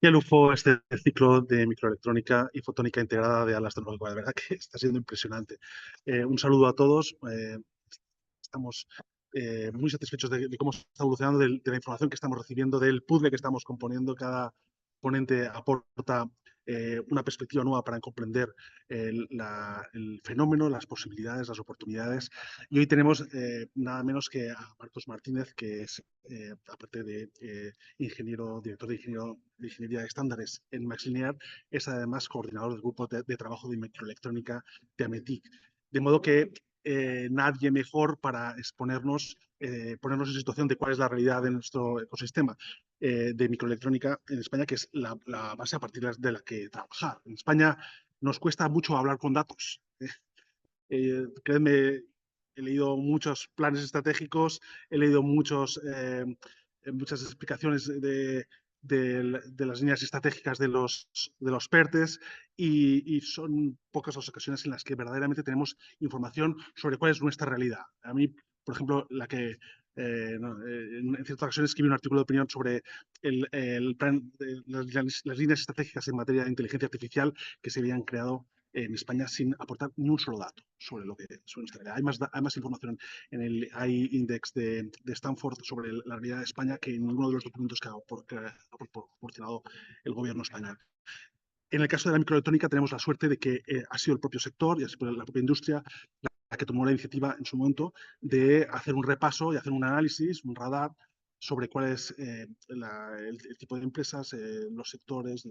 Qué lujo este ciclo de microelectrónica y fotónica integrada de Atlas Tecnológico. De verdad que está siendo impresionante. Un saludo a todos. Estamos muy satisfechos de cómo está evolucionando, de la información que estamos recibiendo, del puzzle que estamos componiendo. Cada ponente aporta una perspectiva nueva para comprender el fenómeno, las posibilidades, las oportunidades. Y hoy tenemos nada menos que a Marcos Martínez, que es, aparte de director de ingeniería de estándares en MaxLinear, es además coordinador del grupo de trabajo de microelectrónica de AMETIC. De modo que nadie mejor para exponernos, ponernos en situación de cuál es la realidad de nuestro ecosistema de microelectrónica en España, que es la base a partir de la que trabajar. En España nos cuesta mucho hablar con datos. Créeme, he leído muchos planes estratégicos, he leído muchas explicaciones de las líneas estratégicas de los PERTES y son pocas las ocasiones en las que verdaderamente tenemos información sobre cuál es nuestra realidad. A mí, por ejemplo, no, en ciertas ocasiones escribí un artículo de opinión sobre el plan, las líneas estratégicas en materia de inteligencia artificial que se habían creado en España sin aportar ni un solo dato sobre lo que sobre nuestra realidad. Hay más información en el iIndex de Stanford sobre la realidad de España que en ninguno de los documentos que ha proporcionado el gobierno español. En el caso de la microelectrónica tenemos la suerte de que ha sido el propio sector y ha sido la propia industria la que tomó la iniciativa en su momento de hacer un repaso y hacer un análisis, un radar sobre cuál es el tipo de empresas, los sectores,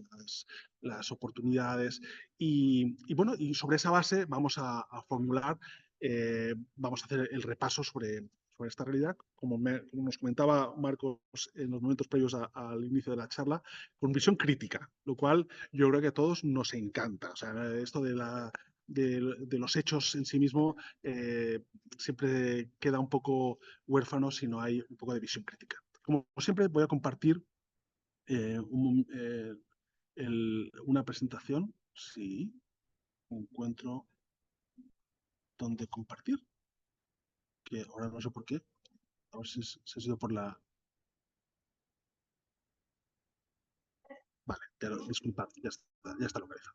las oportunidades bueno, y sobre esa base vamos a formular, vamos a hacer el repaso sobre esta realidad, como nos comentaba Marcos en los momentos previos al inicio de la charla, con visión crítica, lo cual yo creo que a todos nos encanta. O sea, esto de los hechos en sí mismo siempre queda un poco huérfano si no hay un poco de visión crítica. Como siempre, voy a compartir eh, un, eh, una presentación, si encuentro dónde compartir, que ahora no sé por qué, a ver si ha sido por la... Vale, pero disculpad, ya está localizado.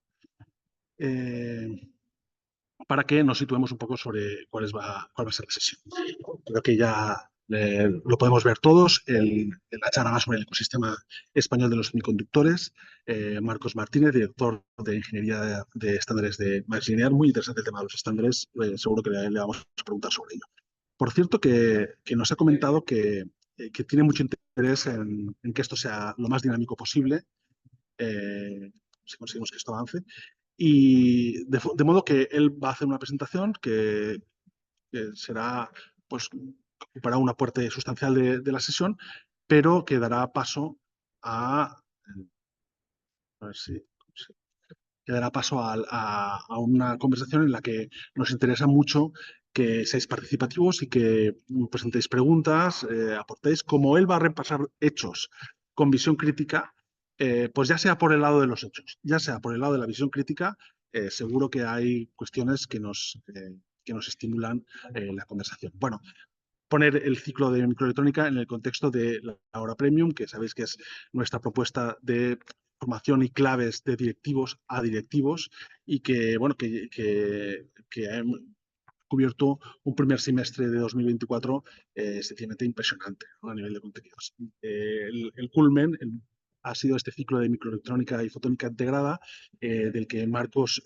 Para que nos situemos un poco sobre cuál va a ser la sesión. Creo que ya lo podemos ver todos. La charla va sobre el ecosistema español de los semiconductores. Marcos Martínez, director de Ingeniería de Estándares de MaxLinear. Muy interesante el tema de los estándares. Seguro que le vamos a preguntar sobre ello. Por cierto, que nos ha comentado que tiene mucho interés en que esto sea lo más dinámico posible, si conseguimos que esto avance. Y de modo que él va a hacer una presentación que será, pues, ocupará una parte sustancial de la sesión, pero que dará paso a ver si que dará paso a una conversación en la que nos interesa mucho que seáis participativos y que presentéis preguntas, aportéis, como él va a repasar hechos con visión crítica, pues ya sea por el lado de los hechos, ya sea por el lado de la visión crítica, seguro que hay cuestiones que nos estimulan la conversación. Bueno, poner el ciclo de microelectrónica en el contexto de la hora premium, que sabéis que es nuestra propuesta de formación y claves de directivos a directivos y que, bueno, que ha cubierto un primer semestre de 2024 sencillamente impresionante, ¿no? A nivel de contenidos. El culmen ha sido este ciclo de microelectrónica y fotónica integrada, del que Marcos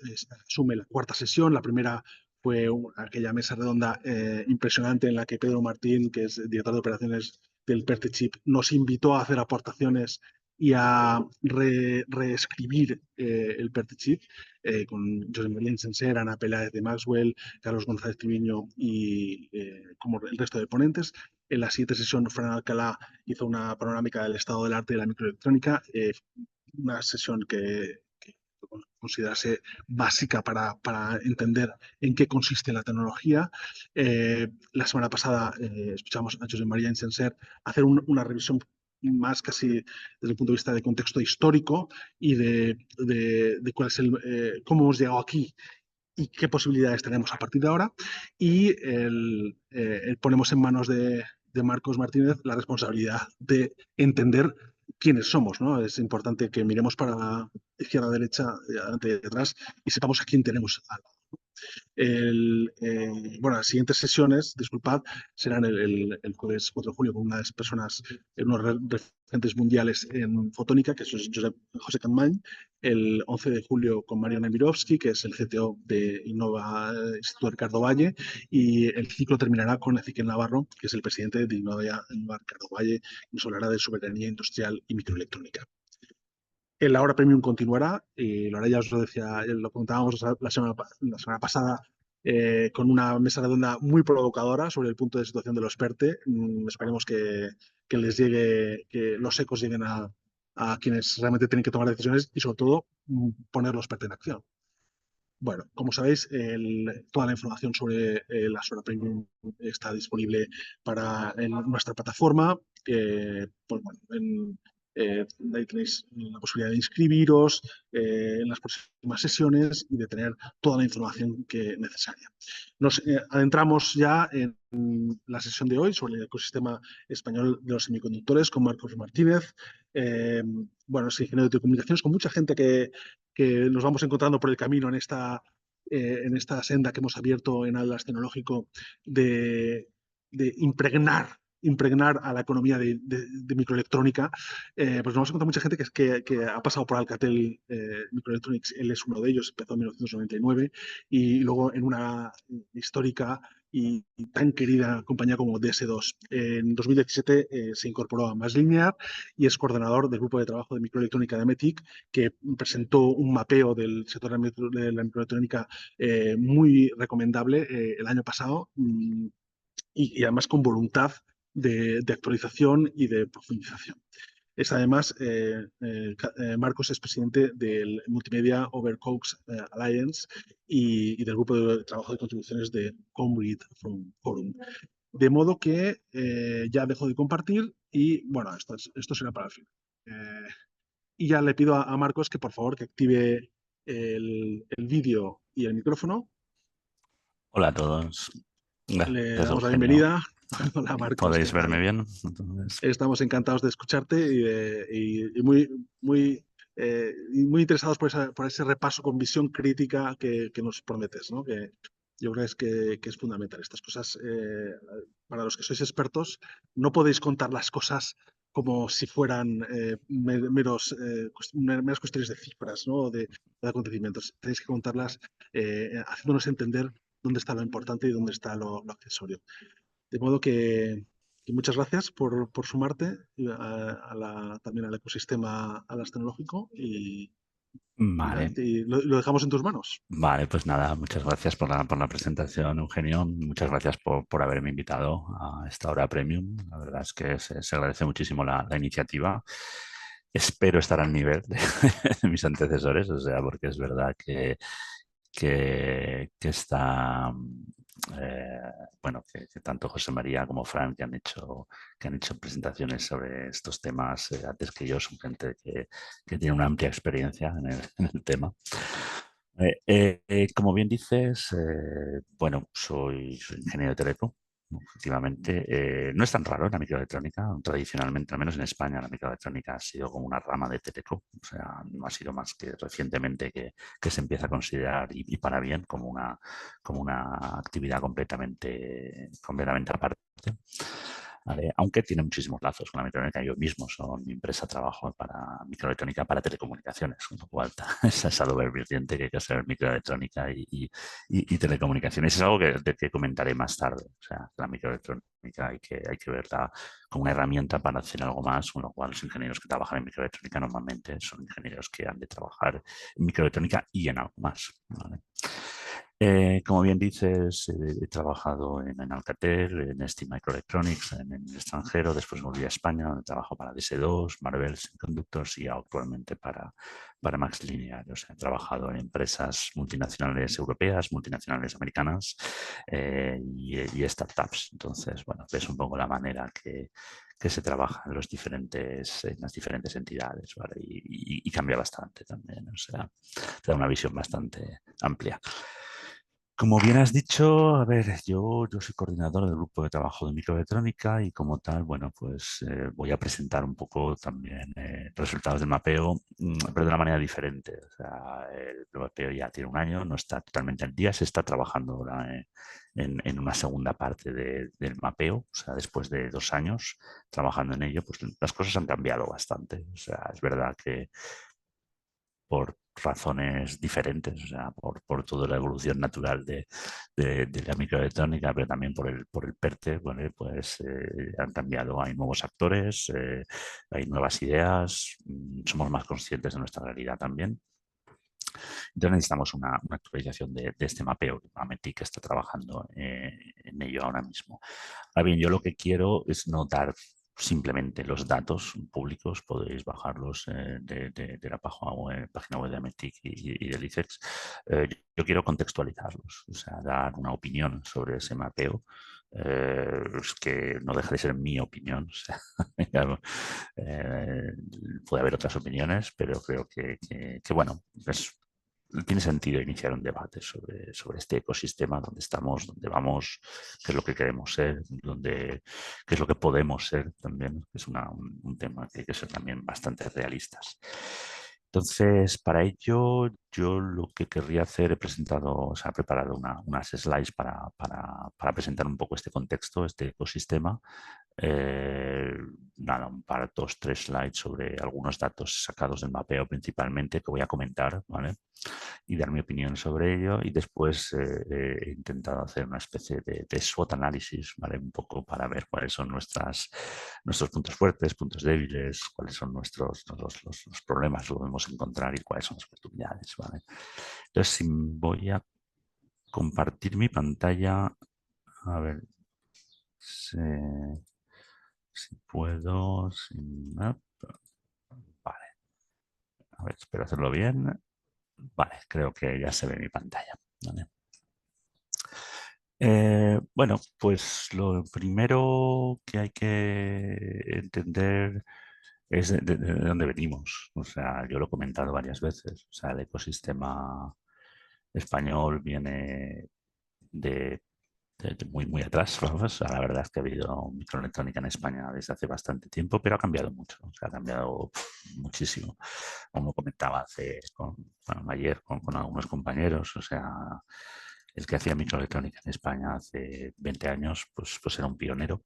asume la cuarta sesión. La primera fue aquella mesa redonda impresionante en la que Pedro Martín, que es director de operaciones del PerteChip, nos invitó a hacer aportaciones y a reescribir el PerteChip con José María Insenser, Ana Peláez de Maxwell, Carlos González Triviño y como el resto de ponentes. En la siguiente sesión, Fran Alcalá hizo una panorámica del estado del arte de la microelectrónica, una sesión que considerase básica para entender en qué consiste la tecnología. La semana pasada escuchamos a José María Insenser hacer una revisión más casi desde el punto de vista de contexto histórico y de cuál es cómo hemos llegado aquí y qué posibilidades tenemos a partir de ahora. Y ponemos en manos de Marcos Martínez la responsabilidad de entender quiénes somos, ¿no? Es importante que miremos para izquierda, derecha, adelante y atrás y sepamos a quién tenemos al lado. Bueno, las siguientes sesiones, disculpad, serán el jueves 4 de julio con unas personas, unos referentes mundiales en fotónica, que es José Campmany, el 11 de julio con Marian Nemirovsky, que es el CTO de Innova Instituto Ricardo Valle, y el ciclo terminará con Ezequiel Navarro, que es el presidente de Innova Ricardo Valle, y nos hablará de soberanía industrial y microelectrónica. La hora premium continuará y lo hará, ya os lo decía, lo contábamos la semana pasada, con una mesa redonda muy provocadora sobre el punto de situación de los PERTE. Esperemos que les llegue, que los ecos lleguen a quienes realmente tienen que tomar decisiones y sobre todo poner los PERTE en acción. Bueno, como sabéis, toda la información sobre la Hora Premium está disponible en nuestra plataforma. Pues bueno, ahí tenéis la posibilidad de inscribiros en las próximas sesiones y de tener toda la información necesaria. Nos adentramos ya en la sesión de hoy sobre el ecosistema español de los semiconductores con Marcos Martínez. Bueno, es ingeniero de telecomunicaciones, con mucha gente que nos vamos encontrando por el camino en esta senda que hemos abierto en Atlas Tecnológico de impregnar a la economía de microelectrónica. Pues nos vamos a encontrar mucha gente que ha pasado por Alcatel Microelectronics. Él es uno de ellos, empezó en 1999 y luego en una histórica y tan querida compañía como DS2. En 2017 se incorporó a MassLinear y es coordinador del grupo de trabajo de microelectrónica de METIC, que presentó un mapeo del sector de la microelectrónica muy recomendable el año pasado y además con voluntad de actualización y de profundización. Es además, Marcos es presidente del Multimedia Overcoats Alliance y del grupo de trabajo de contribuciones de Comread Forum. De modo que ya dejo de compartir y bueno, esto será para el final. Y ya le pido a Marcos que por favor que active el vídeo y el micrófono. Hola a todos. Le Gracias, damos la Eugenio. bienvenida. Hola Marcos, ¿qué ¿Podéis verme tal? bien? Entonces, Estamos encantados de escucharte y muy interesados por ese repaso con visión crítica que nos prometes, ¿no? Que yo creo que es fundamental. Estas cosas, para los que sois expertos, no podéis contar las cosas como si fueran meras cuestiones de cifras, ¿no? O de acontecimientos. Tenéis que contarlas haciéndonos entender dónde está lo importante y dónde está lo accesorio. De modo que muchas gracias por sumarte también al ecosistema Atlas Tecnológico y nada, vale. lo dejamos en tus manos. Vale, pues nada, muchas gracias por la presentación, Eugenio. Muchas gracias por haberme invitado a esta hora premium. La verdad es que se agradece muchísimo la iniciativa. Espero estar al nivel de mis antecesores, o sea, porque es verdad que está, eh, bueno, que tanto José María como Fran que han hecho presentaciones sobre estos temas antes que yo, son gente que tiene una amplia experiencia en el tema. Como bien dices, bueno, soy ingeniero de teleco. Efectivamente, no es tan raro en la microelectrónica. Tradicionalmente, al menos en España, la microelectrónica ha sido como una rama de teleco. O sea, no ha sido más que recientemente que se empieza a considerar, y para bien, como una actividad completamente aparte. ¿Vale? Aunque tiene muchísimos lazos con la microelectrónica. Yo mismo soy mi empresa, trabajo para microelectrónica para telecomunicaciones, con lo cual esa doble vertiente que hay que hacer microelectrónica y telecomunicaciones. Es algo que comentaré más tarde. O sea, la microelectrónica hay que verla como una herramienta para hacer algo más, con lo cual los ingenieros que trabajan en microelectrónica normalmente son ingenieros que han de trabajar en microelectrónica y en algo más. ¿Vale? Como bien dices, he trabajado en Alcatel, en ST Microelectronics, en el extranjero, después volví a España, donde trabajo para DS2, Marvell Semiconductors y actualmente para MaxLinear. O sea, he trabajado en empresas multinacionales europeas, multinacionales americanas y startups. Entonces, bueno, ves un poco la manera que se trabaja en las diferentes entidades, ¿vale? Y cambia bastante también. O sea, te da una visión bastante amplia. Como bien has dicho, a ver, yo soy coordinador del grupo de trabajo de microelectrónica y como tal, bueno, pues voy a presentar un poco también resultados del mapeo, pero de una manera diferente. O sea, el mapeo ya tiene un año, no está totalmente al día, se está trabajando ahora en una segunda parte del mapeo. O sea, después de 2 años trabajando en ello, pues las cosas han cambiado bastante. O sea, es verdad que por razones diferentes, o sea, por toda la evolución natural de la microelectrónica, pero también por el PERTE, ¿vale? Pues han cambiado, hay nuevos actores, hay nuevas ideas, somos más conscientes de nuestra realidad también. Entonces necesitamos una actualización de este mapeo, que Mametic está trabajando en ello ahora mismo. Ahora bien, yo lo que quiero es no dar simplemente los datos públicos, podéis bajarlos de la página web de Ametic y del ICEX. Yo quiero contextualizarlos, o sea, dar una opinión sobre ese mapeo. Es que no deja de ser mi opinión. O sea, eh, puede haber otras opiniones, pero creo que bueno, tiene sentido iniciar un debate sobre este ecosistema, dónde estamos, dónde vamos, qué es lo que queremos ser, qué es lo que podemos ser también, que es un tema que hay que ser también bastante realistas. Entonces, para ello, yo lo que querría hacer, he presentado, o sea, he preparado unas slides para presentar un poco este contexto, este ecosistema. Eh, Nada, un par, dos, tres slides sobre algunos datos sacados del mapeo principalmente que voy a comentar, ¿vale? Y dar mi opinión sobre ello. Y después he intentado hacer una especie de SWOT análisis, ¿vale? Un poco para ver cuáles son nuestros puntos fuertes, puntos débiles, cuáles son los problemas que podemos encontrar y cuáles son las oportunidades, ¿vale? Entonces, si voy a compartir mi pantalla, a ver si puedo. Vale, a ver, espero hacerlo bien. Vale, creo que ya se ve mi pantalla. ¿Vale? Bueno, pues lo primero que hay que entender es de dónde venimos. O sea, yo lo he comentado varias veces. O sea, el ecosistema español viene de, de muy, muy atrás. Vamos. O sea, la verdad es que ha habido microelectrónica en España desde hace bastante tiempo, pero ha cambiado mucho. O sea, ha cambiado muchísimo. Como comentaba bueno, ayer con algunos compañeros. O sea, el que hacía microelectrónica en España hace 20 años, pues era un pionero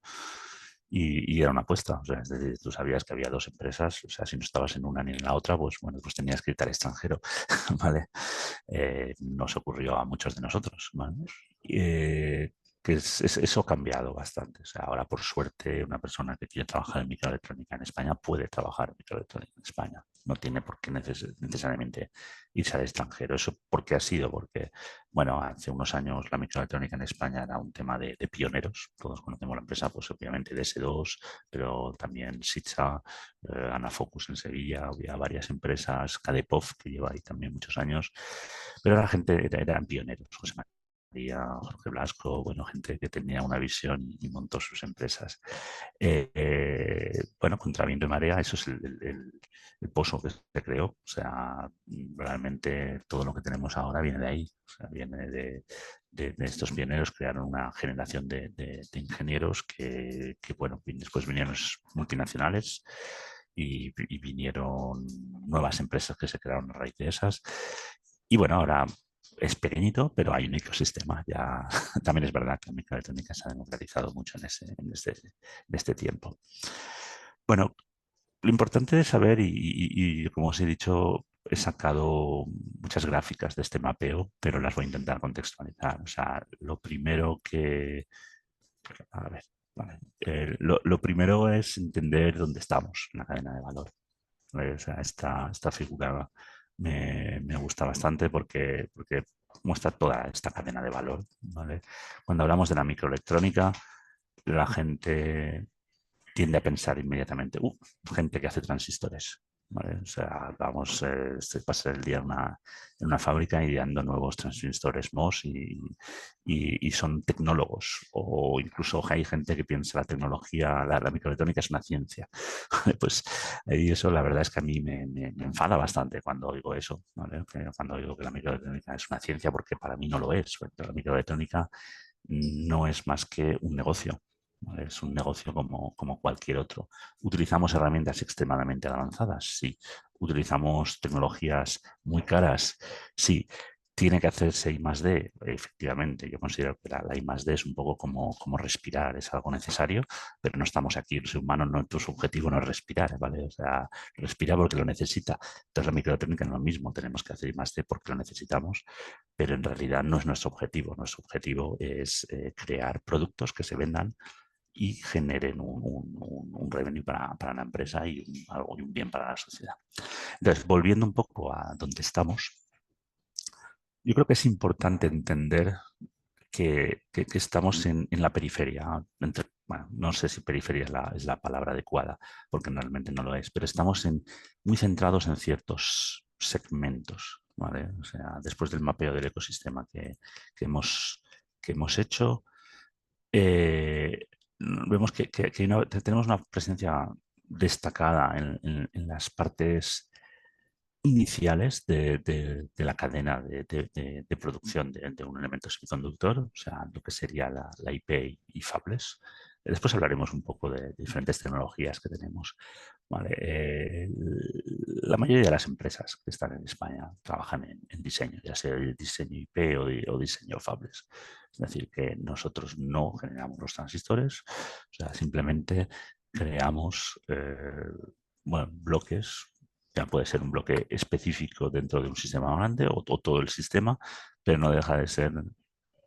y era una apuesta. O sea, es decir, tú sabías que había dos empresas, o sea, si no estabas en una ni en la otra, pues bueno, pues tenías que irte al extranjero, ¿vale? Nos ocurrió a muchos de nosotros, ¿vale? Eh, eso ha cambiado bastante. O sea, ahora, por suerte, una persona que quiere trabajar en microelectrónica en España puede trabajar en microelectrónica en España. No tiene por qué necesariamente irse al extranjero. ¿Eso por qué ha sido? Porque, bueno, hace unos años la microelectrónica en España era un tema de pioneros. Todos conocemos la empresa, pues obviamente DS2, pero también Sitsa, Anafocus en Sevilla, había varias empresas, Kadepov, que lleva ahí también muchos años, pero la gente eran pioneros. José María, Jorge Blasco, bueno, gente que tenía una visión y montó sus empresas. Bueno, contra viento y marea, eso es el pozo que se creó. O sea, realmente todo lo que tenemos ahora viene de ahí. O sea, viene de estos pioneros, crearon una generación de ingenieros que, bueno, después vinieron los multinacionales y vinieron nuevas empresas que se crearon a raíz de esas. Y bueno, ahora es pequeñito, pero hay un ecosistema. Ya también es verdad que la microelectrónica se ha democratizado mucho en este tiempo. Bueno, lo importante de saber, y como os he dicho, he sacado muchas gráficas de este mapeo, pero las voy a intentar contextualizar. O sea, lo primero que... A ver, vale. Lo primero es entender dónde estamos en la cadena de valor. ¿Vale? O sea, esta figura me gusta bastante porque muestra toda esta cadena de valor. ¿Vale? Cuando hablamos de la microelectrónica, la gente tiende a pensar inmediatamente, gente que hace transistores. ¿vale? O sea, vamos, pasar el día en una fábrica ideando nuevos transistores MOS y son tecnólogos. O incluso hay gente que piensa la tecnología, la microelectrónica es una ciencia. Pues ahí eso la verdad es que a mí me enfada bastante cuando oigo eso, ¿vale? Cuando oigo que la microelectrónica es una ciencia, porque para mí no lo es. La microelectrónica no es más que un negocio. ¿Vale? Es un negocio como cualquier otro. ¿Utilizamos herramientas extremadamente avanzadas? Sí. ¿Utilizamos tecnologías muy caras? Sí. ¿Tiene que hacerse I más D? Efectivamente, yo considero que la I más D es un poco como respirar, es algo necesario, pero no estamos aquí, el ser humano, no, su objetivo no es respirar, ¿vale? O sea, respira porque lo necesita. Entonces la microtécnica es lo mismo, tenemos que hacer I más D porque lo necesitamos, pero en realidad no es nuestro objetivo. Nuestro objetivo es crear productos que se vendan y generen un revenue para la empresa y algo y un bien para la sociedad. Entonces, volviendo un poco a donde estamos, yo creo que es importante entender que estamos en la periferia. Bueno, no sé si periferia es la palabra adecuada, porque realmente no lo es, pero estamos muy centrados en ciertos segmentos, ¿vale? O sea, después del mapeo del ecosistema que hemos, que hemos hecho, eh, vemos que tenemos una presencia destacada en las partes iniciales de la cadena de producción de un elemento semiconductor, o sea, lo que sería la IP y fabless. Después hablaremos un poco de diferentes tecnologías que tenemos. Vale, la mayoría de las empresas que están en España trabajan en diseño, ya sea de diseño IP o diseño fabless. Es decir, que nosotros no generamos los transistores, o sea, simplemente creamos bueno, bloques. Ya puede ser un bloque específico dentro de un sistema grande o todo el sistema, pero no deja de ser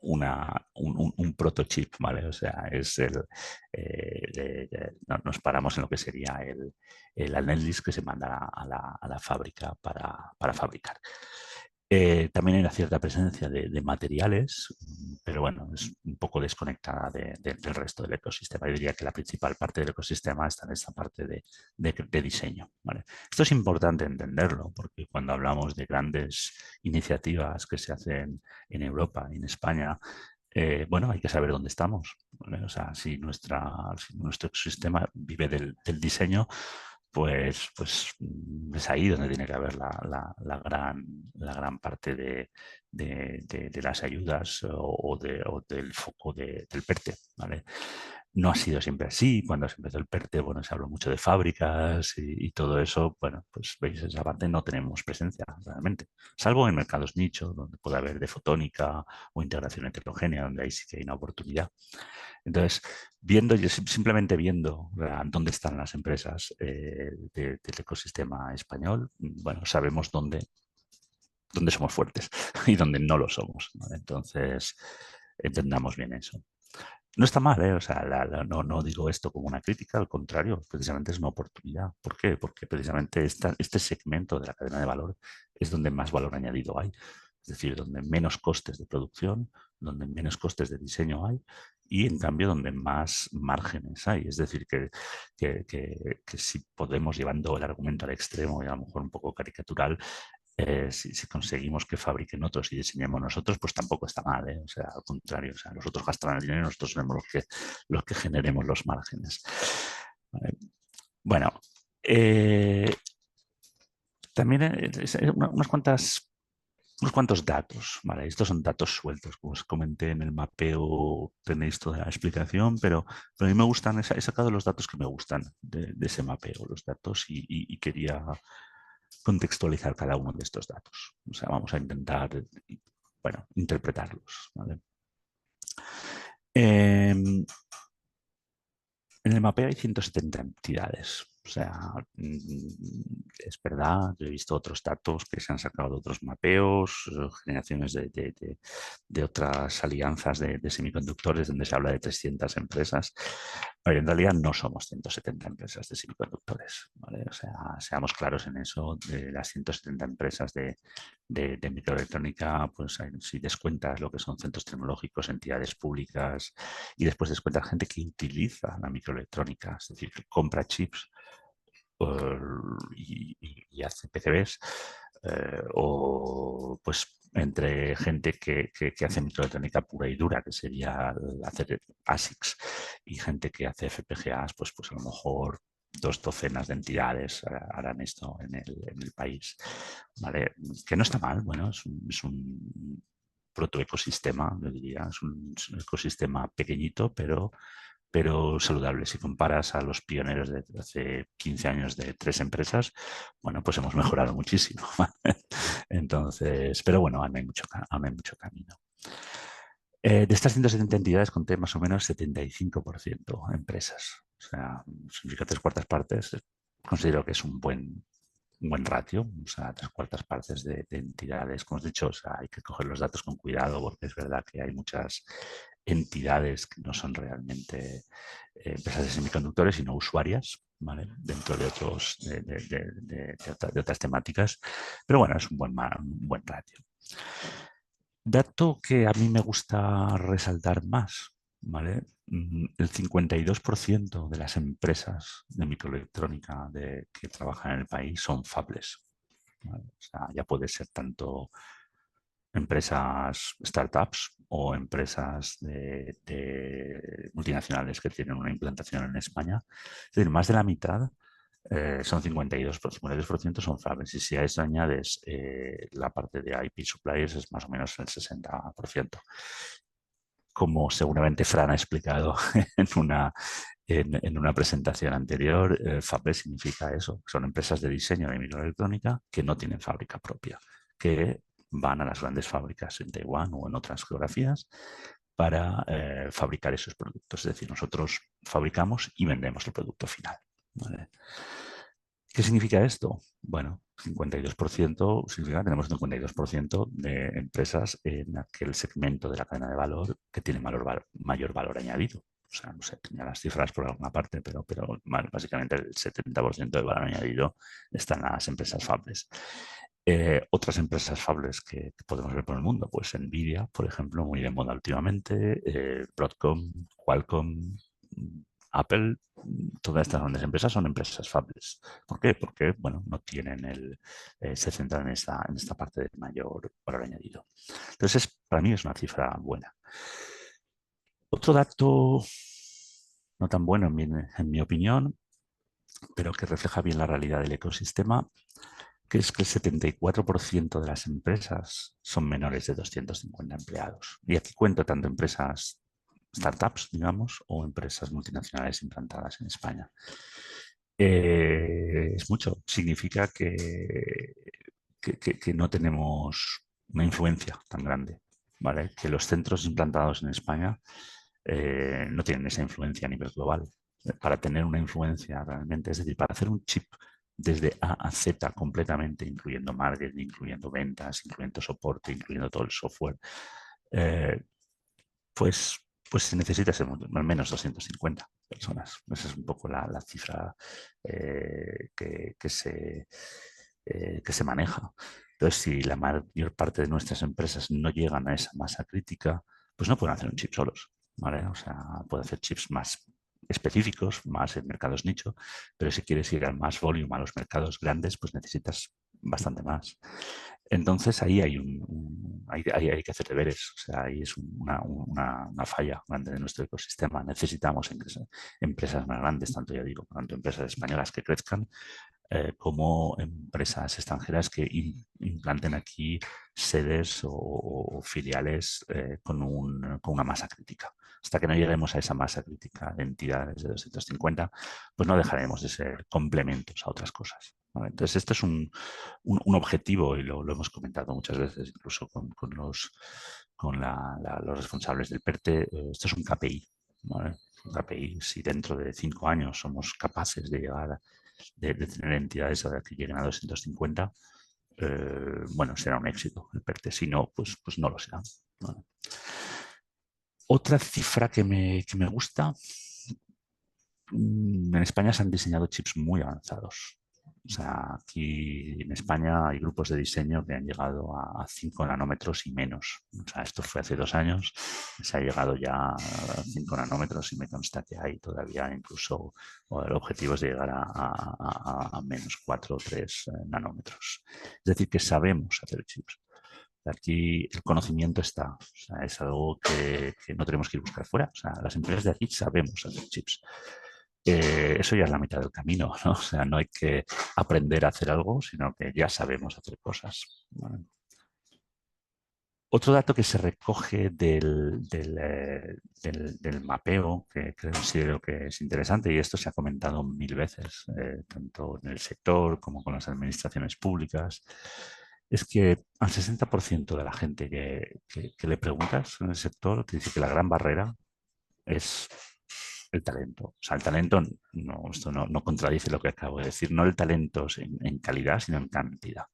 un protochip, ¿vale? O sea, es nos paramos en lo que sería el análisis que se manda a la fábrica para fabricar. También hay una cierta presencia de materiales, pero bueno, es un poco desconectada del resto del ecosistema. Yo diría que la principal parte del ecosistema está en esta parte de diseño, ¿vale? Esto es importante entenderlo, porque cuando hablamos de grandes iniciativas que se hacen en Europa y en España, bueno, hay que saber dónde estamos, ¿vale? O sea, si nuestro ecosistema vive del diseño, pues es ahí donde tiene que haber la gran parte de las ayudas o del foco del PERTE, ¿vale? No ha sido siempre así. Cuando se empezó el PERTE, bueno, se habló mucho de fábricas y todo eso. Bueno, pues veis, esa parte no tenemos presencia realmente, salvo en mercados nicho, donde puede haber de fotónica o integración heterogénea, donde ahí sí que hay una oportunidad. Entonces, simplemente viendo dónde están las empresas del ecosistema español, bueno, sabemos dónde somos fuertes y dónde no lo somos, ¿vale? Entonces, entendamos bien eso. No está mal, ¿eh? O sea, no digo esto como una crítica, al contrario, precisamente es una oportunidad. ¿Por qué? Porque precisamente este segmento de la cadena de valor es donde más valor añadido hay. Es decir, donde menos costes de producción, donde menos costes de diseño hay y en cambio donde más márgenes hay. Es decir, que si podemos, llevando el argumento al extremo y a lo mejor un poco caricatural, si conseguimos que fabriquen otros y diseñemos nosotros, pues tampoco está mal, ¿eh? O sea, al contrario, o sea, los otros gastarán el dinero y nosotros seremos los que generemos los márgenes. ¿Vale? Bueno, también unos cuantos datos, ¿vale? Estos son datos sueltos, como os comenté en el mapeo, tenéis toda la explicación, pero a mí me gustan, he sacado los datos que me gustan de ese mapeo, los datos, y quería contextualizar cada uno de estos datos. O sea, vamos a intentar, bueno, interpretarlos, ¿vale? En el mapeo hay 170 entidades. O sea, es verdad, yo he visto otros datos que se han sacado de otros mapeos, generaciones de otras alianzas de semiconductores donde se habla de 300 empresas. Pero en realidad no somos 170 empresas de semiconductores, ¿vale? O sea, seamos claros en eso, de las 170 empresas de microelectrónica, pues si descuentas lo que son centros tecnológicos, entidades públicas, y después descuentas gente que utiliza la microelectrónica, es decir, que compra chips y hace PCBs, o pues entre gente que hace microelectrónica pura y dura, que sería hacer ASICs, y gente que hace FPGAs, pues a lo mejor 2 docenas de entidades harán esto en el país, ¿vale? Que no está mal, bueno, es un protoecosistema, yo diría, es un ecosistema pequeñito, pero saludable. Si comparas a los pioneros de hace 15 años de 3 empresas, bueno, pues hemos mejorado muchísimo. Entonces, pero bueno, aún hay mucho camino. De estas 170 entidades conté más o menos 75% empresas. O sea, significa 3/4 partes. Considero que es un buen ratio, o sea, 3/4 partes de entidades. Como os he dicho, o sea, hay que coger los datos con cuidado porque es verdad que hay muchas entidades que no son realmente empresas de semiconductores, sino usuarias, ¿vale? Dentro de de otras temáticas. Pero bueno, es un buen ratio. Dato que a mí me gusta resaltar más, ¿vale? El 52% de las empresas de microelectrónica que trabajan en el país son fabless, ¿vale? O sea, ya puede ser tanto empresas startups o empresas de multinacionales que tienen una implantación en España. Es decir, más de la mitad son 52% son fabless. Y si a eso añades la parte de IP suppliers, es más o menos el 60%. Como seguramente Fran ha explicado en una presentación anterior, fabless significa eso. Son empresas de diseño de microelectrónica que no tienen fábrica propia, que van a las grandes fábricas en Taiwán o en otras geografías para fabricar esos productos. Es decir, nosotros fabricamos y vendemos el producto final, ¿vale? ¿Qué significa esto? Bueno, 52% significa que tenemos 52% de empresas en aquel segmento de la cadena de valor que tiene mayor valor añadido. O sea, no sé, tenía las cifras por alguna parte, pero bueno, básicamente el 70% del valor añadido está en las empresas fables. Otras empresas fables que podemos ver por el mundo, pues Nvidia, por ejemplo, muy de moda últimamente, Broadcom, Qualcomm, Apple, todas estas grandes empresas son empresas fables. ¿Por qué? Porque, bueno, no tienen se centran en esta parte de mayor valor añadido. Entonces, para mí es una cifra buena. Otro dato no tan bueno en mi opinión, pero que refleja bien la realidad del ecosistema, que es que el 74% de las empresas son menores de 250 empleados. Y aquí cuento tanto empresas startups, digamos, o empresas multinacionales implantadas en España. Es mucho. Significa que no tenemos una influencia tan grande, ¿vale? Que los centros implantados en España no tienen esa influencia a nivel global. Para tener una influencia realmente, es decir, para hacer un chip desde A a Z completamente, incluyendo marketing, incluyendo ventas, incluyendo soporte, incluyendo todo el software, eh, pues, pues se necesita ser al menos 250 personas. Esa es un poco la cifra que se maneja. Entonces, si la mayor parte de nuestras empresas no llegan a esa masa crítica, pues no pueden hacer un chip solos, ¿vale? O sea, pueden hacer chips más específicos, más en mercados nicho, pero si quieres ir al más volumen, a los mercados grandes, pues necesitas bastante más. Entonces ahí hay que hacer deberes, o sea, ahí es una falla grande de nuestro ecosistema. Necesitamos empresas más grandes, tanto ya digo, tanto empresas españolas que crezcan, como empresas extranjeras que implanten aquí sedes o filiales con una masa crítica. Hasta que no lleguemos a esa masa crítica de entidades de 250, pues no dejaremos de ser complementos a otras cosas, ¿vale? Entonces, este es un objetivo y lo hemos comentado muchas veces, incluso con los responsables del PERTE. Esto es un KPI, ¿vale? Un KPI. Si dentro de 5 años somos capaces de llegar de tener entidades que lleguen a 250, bueno, será un éxito el PERTE. Si no, pues no lo será, ¿vale? Otra cifra que me gusta, en España se han diseñado chips muy avanzados, O sea, aquí en España hay grupos de diseño que han llegado a 5 nanómetros y menos. O sea, esto fue hace 2 años, se ha llegado ya a 5 nanómetros y me consta que hay todavía incluso el objetivo es de llegar a menos 4 o 3 nanómetros. Es decir, que sabemos hacer chips. Aquí el conocimiento está, o sea, es algo que no tenemos que ir a buscar fuera. O sea, las empresas de aquí sabemos hacer chips. Eso ya es la mitad del camino, ¿no? O sea, no hay que aprender a hacer algo, sino que ya sabemos hacer cosas. ¿Vale? Otro dato que se recoge del mapeo, que considero que es interesante, y esto se ha comentado 1000 veces, tanto en el sector como con las administraciones públicas, es que al 60% de la gente que le preguntas en el sector te dice que la gran barrera es el talento. O sea, el talento, no, esto no contradice lo que acabo de decir, no el talento en calidad, sino en cantidad.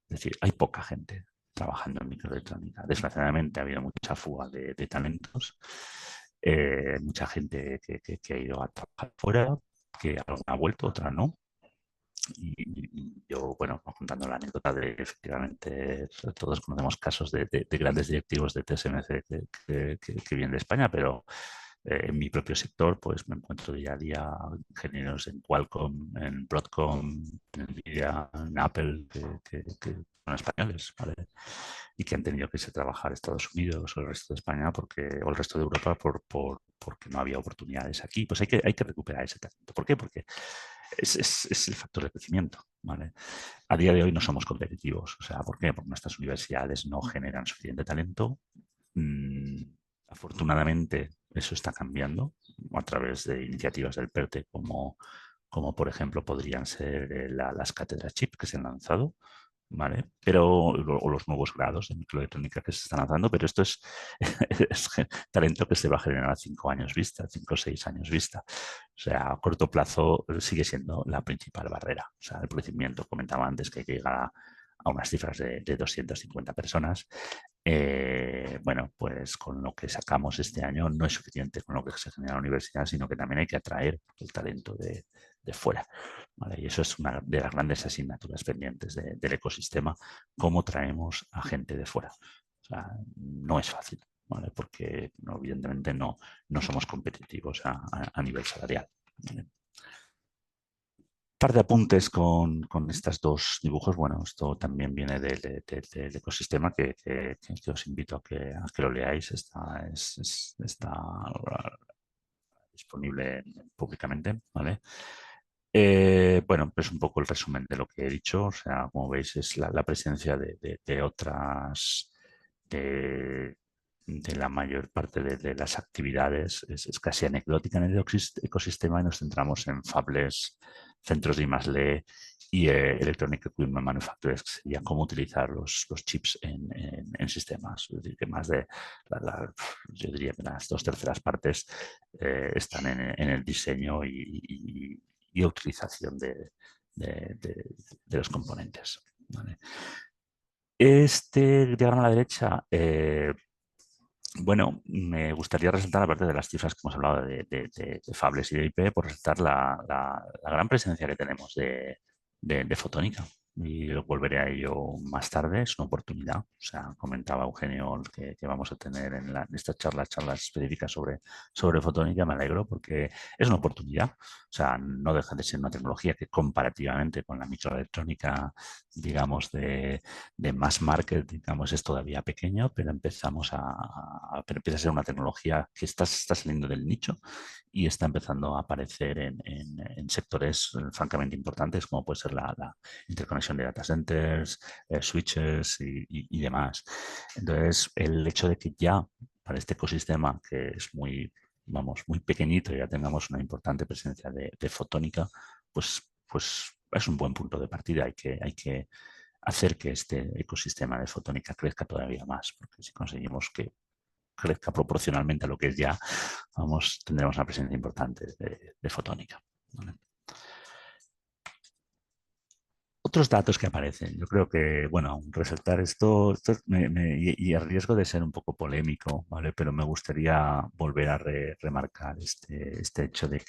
Es decir, hay poca gente trabajando en microelectrónica. Desgraciadamente ha habido mucha fuga de talentos, mucha gente que ha ido a trabajar fuera, que alguna ha vuelto, otra no. Y yo, bueno, contando la anécdota de efectivamente todos conocemos casos de grandes directivos de TSMC que vienen de España, pero en mi propio sector, pues me encuentro día a día ingenieros en Qualcomm, en Broadcom, en Nvidia, en Apple, que son españoles, ¿vale? Y que han tenido que irse a trabajar a Estados Unidos o el resto de España o el resto de Europa porque no había oportunidades aquí. Pues hay que recuperar ese talento. ¿Por qué? Porque es el factor de crecimiento, ¿vale? A día de hoy no somos competitivos. O sea, ¿por qué? Porque nuestras universidades no generan suficiente talento. Mm, Afortunadamente, eso está cambiando a través de iniciativas del PERTE, como por ejemplo podrían ser las cátedras CHIP que se han lanzado, ¿vale? Pero, o los nuevos grados de microelectrónica que se están lanzando, pero esto es, es talento que se va a generar a 5 años vista, 5 o 6 años vista. O sea, a corto plazo sigue siendo la principal barrera. O sea, el crecimiento, comentaba antes que hay que llegar a unas cifras de 250 personas. Bueno, pues con lo que sacamos este año no es suficiente con lo que se genera en la universidad, sino que también hay que atraer el talento de fuera. ¿Vale? Y eso es una de las grandes asignaturas pendientes del ecosistema, cómo traemos a gente de fuera. O sea, no es fácil, ¿vale? Porque evidentemente no somos competitivos a nivel salarial. ¿Vale? Par de apuntes con estos dos dibujos. Bueno, esto también viene del ecosistema que os invito a que lo leáis. Está disponible públicamente, ¿vale? Bueno, pues un poco el resumen de lo que he dicho. O sea, como veis, es la presencia de otras, de la mayor parte de las actividades. Es casi anecdótica en el ecosistema y nos centramos en fables, centros de I+D y Electronic Equipment Manufacturers, que sería cómo utilizar los chips en sistemas. Es decir, que más de, yo diría que las 2/3 partes están en el diseño y utilización de los componentes. ¿Vale? Este diagrama a la derecha, bueno, me gustaría resaltar, aparte de las cifras que hemos hablado de fables y de IP, por resaltar la gran presencia que tenemos de fotónica. Y lo volveré a ello más tarde, es una oportunidad. O sea, comentaba Eugenio que vamos a tener en esta charlas específicas sobre fotónica, me alegro porque es una oportunidad. O sea, no deja de ser una tecnología que comparativamente con la microelectrónica, digamos, de mass market, digamos, es todavía pequeño, pero pero empieza a ser una tecnología que está saliendo del nicho y está empezando a aparecer en sectores francamente importantes, como puede ser la interconexión de data centers, switches y demás. Entonces, el hecho de que ya para este ecosistema, que es muy pequeñito, ya tengamos una importante presencia de fotónica, pues es un buen punto de partida. Hay que hacer que este ecosistema de fotónica crezca todavía más, porque si conseguimos que crezca proporcionalmente a lo que es ya, tendremos una presencia importante de fotónica. ¿Vale? Otros datos que aparecen, yo creo que, bueno, resaltar esto y a riesgo de ser un poco polémico, ¿vale? Pero me gustaría volver a remarcar este hecho de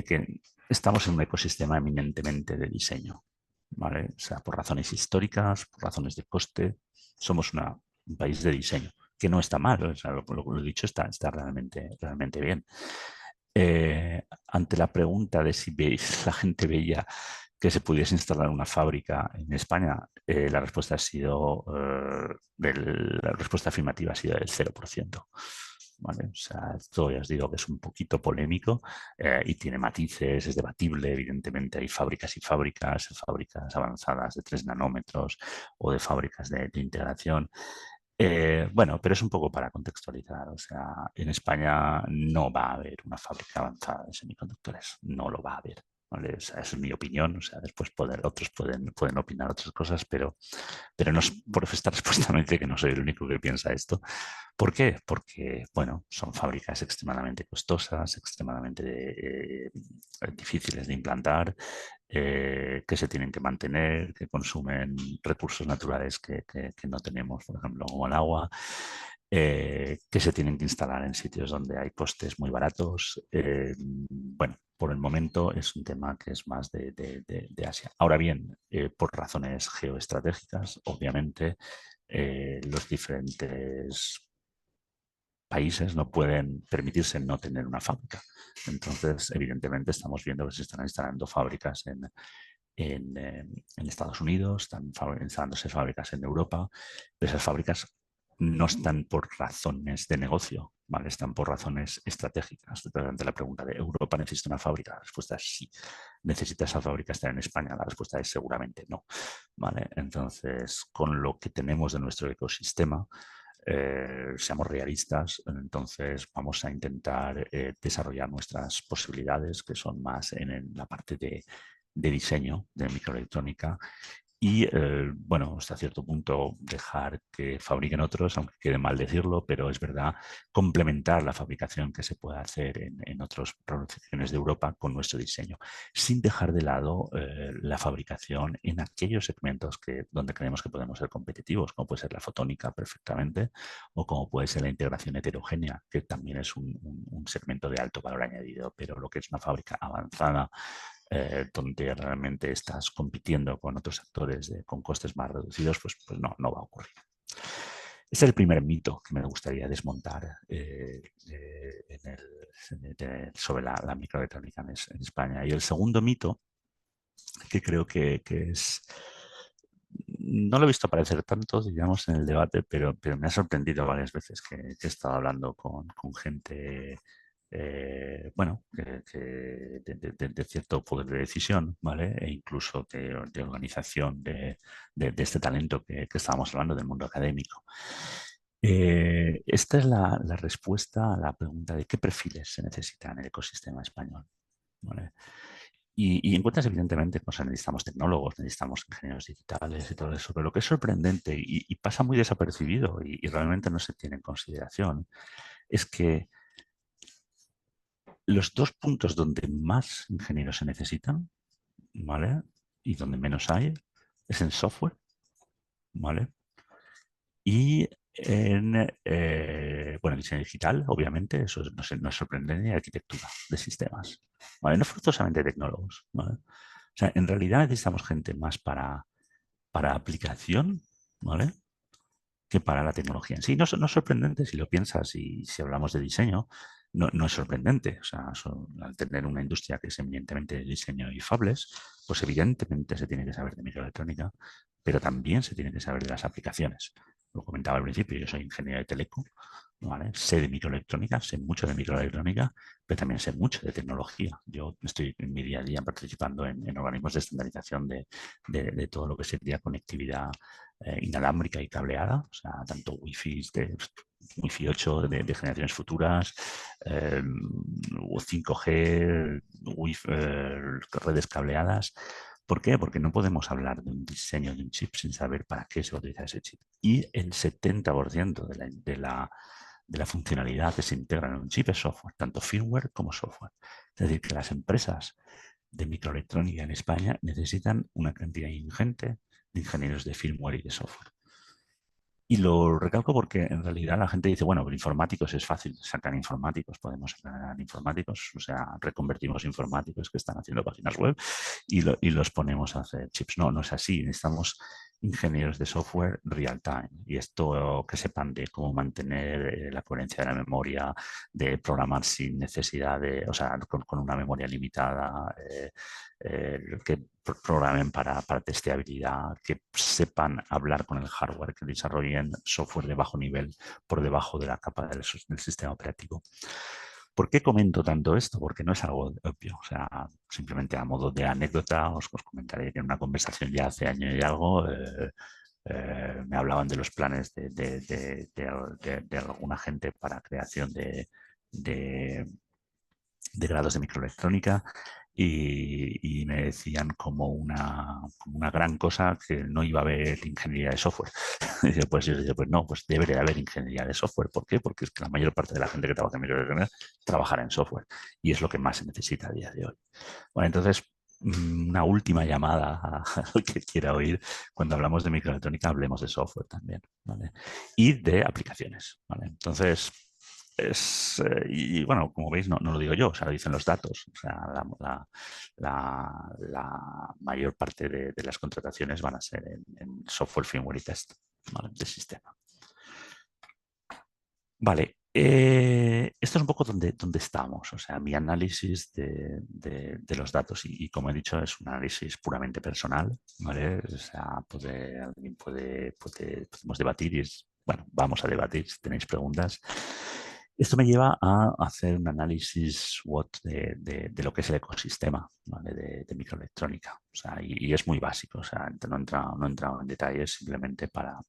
que estamos en un ecosistema eminentemente de diseño, ¿vale? O sea, por razones históricas, por razones de coste, somos un país de diseño, que no está mal, o sea, lo dicho está realmente bien. Ante la pregunta de si la gente veía que se pudiese instalar una fábrica en España, la respuesta ha sido, la respuesta afirmativa ha sido del 0%. ¿Vale? O sea, esto ya os digo que es un poquito polémico y tiene matices, es debatible, evidentemente hay fábricas y fábricas, fábricas avanzadas de 3 nanómetros o de fábricas de integración. Bueno, pero es un poco para contextualizar. O sea, en España no va a haber una fábrica avanzada de semiconductores, no lo va a haber. ¿Vale? O sea, esa es mi opinión. O sea, después otros pueden opinar otras cosas, pero no es por esta respuesta me dice que no soy el único que piensa esto. ¿Por qué? Porque, bueno, son fábricas extremadamente costosas, extremadamente difíciles de implantar, que se tienen que mantener, que consumen recursos naturales que no tenemos, por ejemplo, como el agua, que se tienen que instalar en sitios donde hay costes muy baratos. Bueno, por el momento es un tema que es más de Asia. Ahora bien, por razones geoestratégicas, obviamente, los diferentes países no pueden permitirse no tener una fábrica. Entonces, evidentemente, estamos viendo que se están instalando fábricas en Estados Unidos, están instalándose fábricas en Europa, pero esas fábricas no están por razones de negocio, ¿vale? Están por razones estratégicas. Ante la pregunta de ¿Europa necesita una fábrica? La respuesta es sí. ¿Necesita esa fábrica estar en España? La respuesta es seguramente no, ¿vale? Entonces, con lo que tenemos de nuestro ecosistema, seamos realistas, entonces vamos a intentar desarrollar nuestras posibilidades, que son más en la parte de diseño de microelectrónica y, bueno, hasta cierto punto dejar que fabriquen otros, aunque quede mal decirlo, pero es verdad, complementar la fabricación que se puede hacer en otras regiones de Europa con nuestro diseño, sin dejar de lado la fabricación en aquellos segmentos donde creemos que podemos ser competitivos, como puede ser la fotónica perfectamente, o como puede ser la integración heterogénea, que también es un segmento de alto valor añadido, pero lo que es una fábrica avanzada donde realmente estás compitiendo con otros actores con costes más reducidos, pues no va a ocurrir. Ese es el primer mito que me gustaría desmontar sobre la microelectrónica en España. Y el segundo mito, que creo que es... No lo he visto aparecer tanto, digamos, en el debate, pero me ha sorprendido varias veces que he estado hablando con gente bueno, de cierto poder de decisión, ¿vale? E incluso de organización de este talento que estábamos hablando del mundo académico. Esta es la respuesta a la pregunta de qué perfiles se necesitan en el ecosistema español, ¿vale? Y encuentras evidentemente que necesitamos tecnólogos, necesitamos ingenieros digitales y todo eso, pero lo que es sorprendente y pasa muy desapercibido y realmente no se tiene en consideración es que los dos puntos donde más ingenieros se necesitan, ¿vale? Y donde menos hay, es en software, ¿vale? Y bueno, diseño digital, obviamente, eso no es sorprendente, y arquitectura de sistemas, ¿vale? No forzosamente tecnólogos, ¿vale? O sea, en realidad necesitamos gente más para aplicación, ¿vale? Que para la tecnología en sí. No es sorprendente si lo piensas y si hablamos de diseño, no es sorprendente. O sea, al tener una industria que es eminentemente de diseño y fables, pues evidentemente se tiene que saber de microelectrónica, pero también se tiene que saber de las aplicaciones. Lo comentaba al principio, yo soy ingeniero de teleco, ¿vale? Sé de microelectrónica, sé mucho de microelectrónica, pero también sé mucho de tecnología. Yo estoy en mi día a día participando en organismos de estandarización de todo lo que sería conectividad inalámbrica y cableada, o sea, tanto Wi-Fi 8 de generaciones futuras, o 5G, redes cableadas. ¿Por qué? Porque no podemos hablar de un diseño de un chip sin saber para qué se va a utilizar ese chip. Y el 70% de la funcionalidad que se integra en un chip es software, tanto firmware como software. Es decir, que las empresas de microelectrónica en España necesitan una cantidad ingente de ingenieros de firmware y de software. Y lo recalco porque en realidad la gente dice, bueno, pero informáticos es fácil, sacar informáticos, podemos sacar informáticos, o sea, reconvertimos informáticos que están haciendo páginas web y los ponemos a hacer chips. No, no es así. Necesitamos ingenieros de software real time y esto que sepan de cómo mantener la coherencia de la memoria, de programar sin necesidad de, o sea, con una memoria limitada, que programen para testeabilidad, que sepan hablar con el hardware, que desarrollen software de bajo nivel por debajo de la capa del sistema operativo. ¿Por qué comento tanto esto? Porque no es algo obvio. O sea, simplemente a modo de anécdota os comentaré que en una conversación ya hace año y algo me hablaban de los planes de alguna gente para creación de grados de microelectrónica y me decían como una gran cosa que no iba a haber ingeniería de software. Y dice, pues yo decía, pues no, pues debe de haber ingeniería de software. ¿Por qué? Porque es que la mayor parte de la gente que trabaja en microelectrónica trabajará en software y es lo que más se necesita a día de hoy. Bueno, entonces, una última llamada al que quiera oír. Cuando hablamos de microelectrónica, hablemos de software también, ¿vale? Y de aplicaciones, ¿vale? Entonces, y bueno, como veis, no lo digo yo, o sea, lo dicen los datos. O sea, la mayor parte de las contrataciones van a ser en software, firmware y test, ¿vale? De sistema. Vale, esto es un poco donde estamos, o sea, mi análisis de los datos y como he dicho es un análisis puramente personal, ¿vale? O sea, alguien podemos debatir bueno, vamos a debatir si tenéis preguntas. Esto me lleva a hacer un análisis SWOT de lo que es el ecosistema, ¿vale? de microelectrónica, o sea, y es muy básico, o sea, no he entrado en detalles simplemente para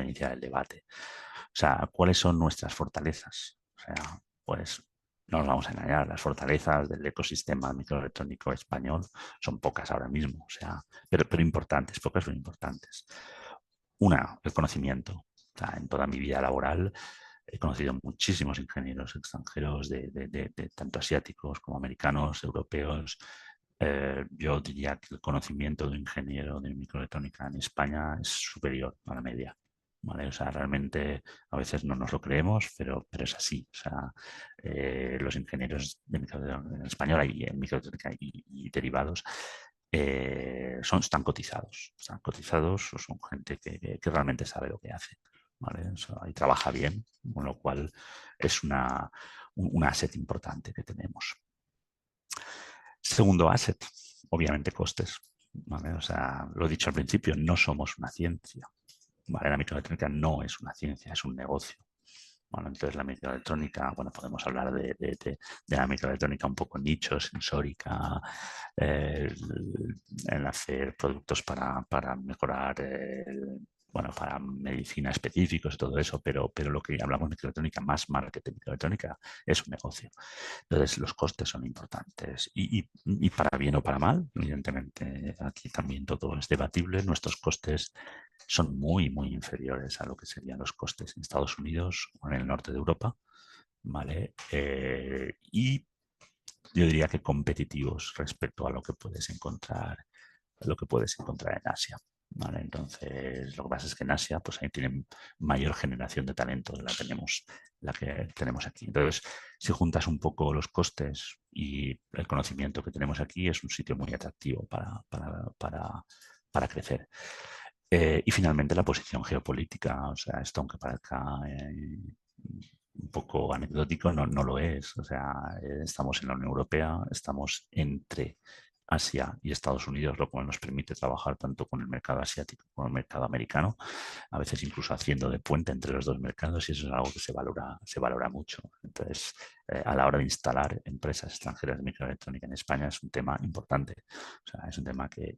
iniciar el debate. O sea, ¿cuáles son nuestras fortalezas? O sea, pues no nos vamos a engañar, las fortalezas del ecosistema microelectrónico español son pocas ahora mismo, o sea, pero importantes, pocas pero importantes. Una, el conocimiento. O sea, en toda mi vida laboral he conocido muchísimos ingenieros extranjeros, de tanto asiáticos como americanos, europeos. Yo diría que el conocimiento de un ingeniero de microelectrónica en España es superior a la media. ¿Vale? O sea, realmente a veces no nos lo creemos, pero es así. O sea, los ingenieros de microelectrónica en español y en microelectrónica y derivados están cotizados. Están cotizados o son gente que realmente sabe lo que hace. ¿Vale? O sea, y trabaja bien, con lo cual es un asset importante que tenemos. Segundo asset, obviamente costes. ¿Vale? O sea, lo he dicho al principio, no somos una ciencia. ¿Vale? La microelectrónica no es una ciencia, es un negocio. Bueno, entonces la microelectrónica, bueno, podemos hablar de la microelectrónica un poco nicho, sensórica, en hacer productos para mejorar bueno, para medicina específicos y todo eso, pero lo que hablamos de microelectrónica, más marketing microelectrónica, es un negocio. Entonces, los costes son importantes y para bien o para mal, evidentemente, aquí también todo es debatible. Nuestros costes son muy inferiores a lo que serían los costes en Estados Unidos o en el norte de Europa, ¿vale? Y yo diría que competitivos respecto a lo que puedes encontrar en Asia. ¿Vale? Entonces, lo que pasa es que en Asia, pues ahí tienen mayor generación de talento de la que tenemos aquí. Entonces, si juntas un poco los costes y el conocimiento que tenemos aquí, es un sitio muy atractivo para crecer. Y finalmente la posición geopolítica, o sea, esto aunque parezca un poco anecdótico, no lo es. O sea, estamos en la Unión Europea, estamos entre Asia y Estados Unidos, lo cual nos permite trabajar tanto con el mercado asiático como el mercado americano, a veces incluso haciendo de puente entre los dos mercados, y eso es algo que se valora mucho. Entonces, a la hora de instalar empresas extranjeras de microelectrónica en España es un tema importante. O sea, es un tema que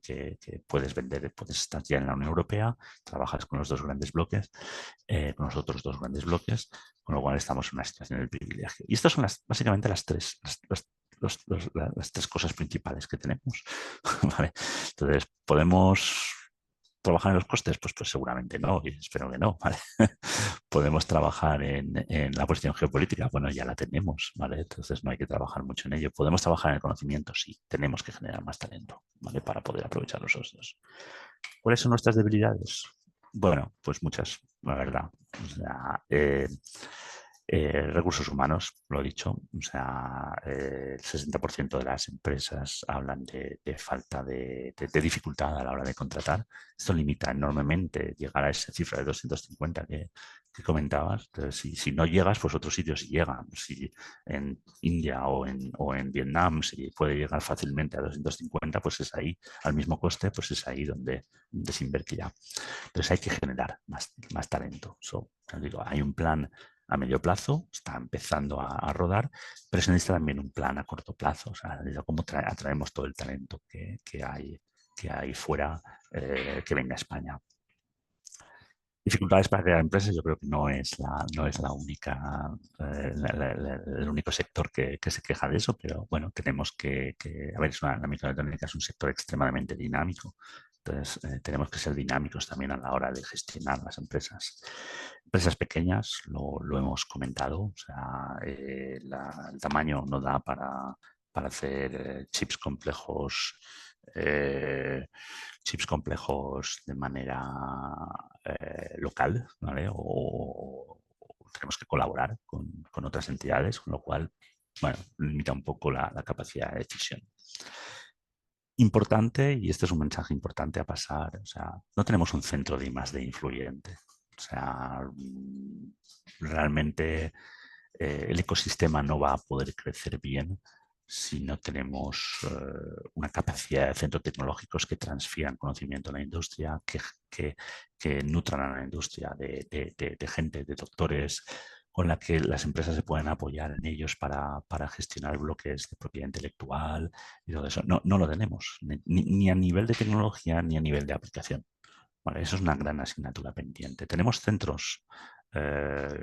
puedes vender, puedes estar ya en la Unión Europea, trabajas con los dos grandes bloques, con los otros dos grandes bloques, con lo cual estamos en una situación de privilegio. Y estas son básicamente las tres cosas principales que tenemos. ¿Vale? Entonces, ¿podemos trabajar en los costes? Pues seguramente no, y espero que no. ¿Vale? Podemos trabajar en la posición geopolítica, bueno, ya la tenemos, ¿vale? Entonces no hay que trabajar mucho en ello. Podemos trabajar en el conocimiento, sí, tenemos que generar más talento, ¿vale? Para poder aprovechar los otros. ¿Cuáles son nuestras debilidades? Bueno, pues muchas. la verdad. O sea, recursos humanos, lo he dicho, o sea, el 60% de las empresas hablan de falta de dificultad a la hora de contratar. Esto limita enormemente llegar a esa cifra de 250 que comentabas. Entonces, si no llegas, pues otros sitios sí llegan. Si en India o en Vietnam se puede llegar fácilmente a 250, pues es ahí, al mismo coste, pues es ahí donde se invertirá. Entonces hay que generar más talento. Digo, hay un plan a medio plazo, está empezando a rodar, pero se necesita también un plan a corto plazo, o sea, de cómo atraemos todo el talento que hay fuera, que venga a España. Dificultades para crear empresas, yo creo que no es la única, el único sector que se queja de eso, pero bueno, tenemos a ver, la microelectrónica es un sector extremadamente dinámico, entonces tenemos que ser dinámicos también a la hora de gestionar las empresas. Empresas pequeñas, lo hemos comentado, o sea, el tamaño no da para hacer eh, chips complejos de manera local, ¿vale? O tenemos que colaborar con otras entidades, con lo cual, bueno, limita un poco la capacidad de decisión. Importante, y este es un mensaje importante a pasar, o sea, no tenemos un centro de I+D influyente. O sea, realmente el ecosistema no va a poder crecer bien si no tenemos una capacidad de centros tecnológicos que transfieran conocimiento a la industria, que nutran a la industria de gente, de doctores, con la que las empresas se pueden apoyar en ellos para gestionar bloques de propiedad intelectual y todo eso. No lo tenemos, ni a nivel de tecnología ni a nivel de aplicación. Vale, eso es una gran asignatura pendiente. Tenemos centros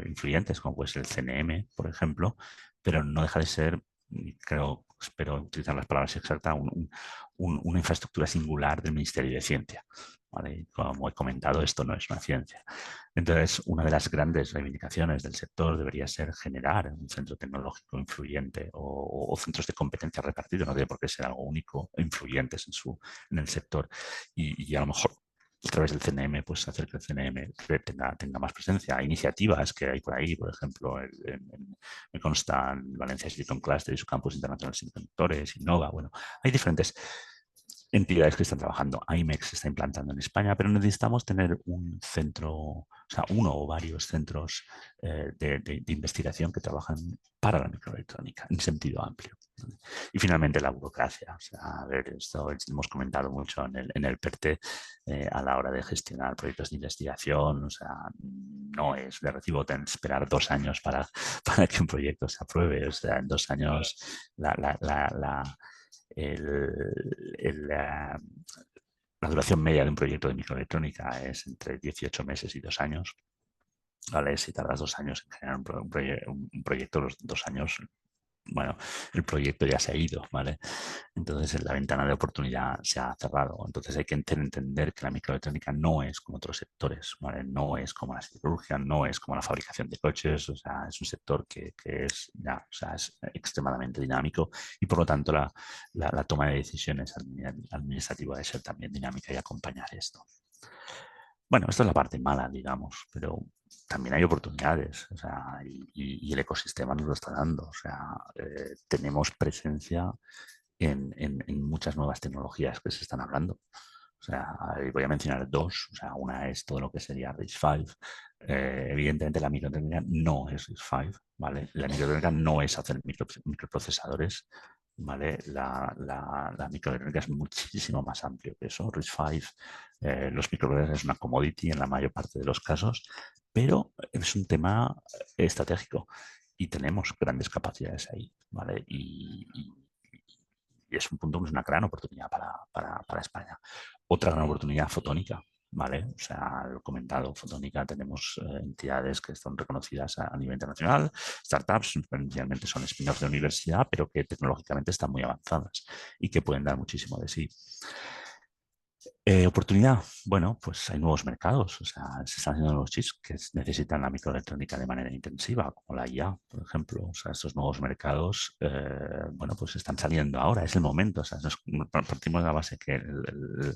influyentes, como puede ser el CNM, por ejemplo, pero no deja de ser, espero utilizar las palabras exactas, una infraestructura singular del Ministerio de Ciencia. ¿Vale? Como he comentado, esto no es una ciencia. Entonces, una de las grandes reivindicaciones del sector debería ser generar un centro tecnológico influyente o centros de competencia repartidos, no tiene por qué ser algo único, influyentes en el sector. Y a lo mejor a través del CNM, pues hacer que el CNM tenga más presencia. Hay iniciativas que hay por ahí, por ejemplo, me consta en Valencia Silicon Cluster y su campus internacional de semiconductores, Innova, bueno, hay diferentes entidades que están trabajando. IMEX se está implantando en España, pero necesitamos tener un centro, o sea, uno o varios centros de investigación que trabajan para la microelectrónica en sentido amplio. Y finalmente la burocracia. O sea, a ver, esto hemos comentado mucho en el PERTE a la hora de gestionar proyectos de investigación. O sea, no es de recibo tener que esperar 2 años para que un proyecto se apruebe. O sea, en 2 años la duración media de un proyecto de microelectrónica es entre 18 meses y 2 años. ¿Vale? Si tardas 2 años en generar un proyecto, los 2 años, bueno, el proyecto ya se ha ido, ¿vale? Entonces la ventana de oportunidad se ha cerrado. Entonces hay que entender que la microelectrónica no es como otros sectores, ¿vale? No es como la siderurgia, no es como la fabricación de coches, o sea, es un sector que es, ya, o sea, es extremadamente dinámico y por lo tanto la toma de decisiones administrativa debe ser también dinámica y acompañar esto. Bueno, esto es la parte mala, digamos, pero también hay oportunidades, o sea, y el ecosistema nos lo está dando. O sea, tenemos presencia en muchas nuevas tecnologías que se están hablando. O sea, voy a mencionar 2. O sea, una es todo lo que sería RISC-V. Evidentemente, la microelectrónica no es RISC-V, ¿vale? La microelectrónica no es hacer microprocesadores, ¿vale? La microelectrónica es muchísimo más amplio que eso. RISC-V, los microprocesadores es una commodity en la mayor parte de los casos, pero es un tema estratégico y tenemos grandes capacidades ahí, ¿vale? Y es un punto, es una gran oportunidad para España. Otra gran oportunidad, fotónica, ¿vale? O sea, lo he comentado, fotónica, tenemos entidades que están reconocidas a nivel internacional, startups, inicialmente son spin-offs de universidad, pero que tecnológicamente están muy avanzadas y que pueden dar muchísimo de sí. Oportunidad, bueno, pues hay nuevos mercados, o sea, se están haciendo nuevos chips que necesitan la microelectrónica de manera intensiva, como la IA, por ejemplo. O sea, estos nuevos mercados, bueno, pues están saliendo ahora, es el momento. O sea, partimos de la base que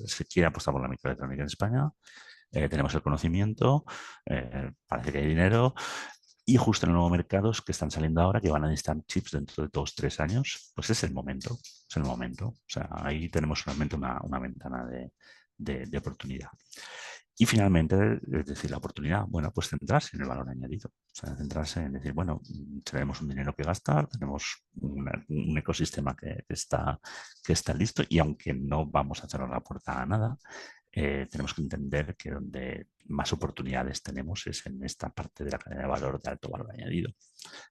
se quiere apostar por la microelectrónica en España, tenemos el conocimiento, parece que hay dinero, y justo en los nuevos mercados que están saliendo ahora, que van a necesitar chips dentro de 2 o 3 años, pues es el momento, es el momento. O sea, ahí tenemos realmente una ventana de oportunidad. Y finalmente, es decir, la oportunidad, bueno, pues centrarse en el valor añadido. O sea, centrarse en decir, bueno, tenemos un dinero que gastar, tenemos un ecosistema que está listo y aunque no vamos a cerrar la puerta a nada, tenemos que entender que donde más oportunidades tenemos es en esta parte de la cadena de valor de alto valor añadido.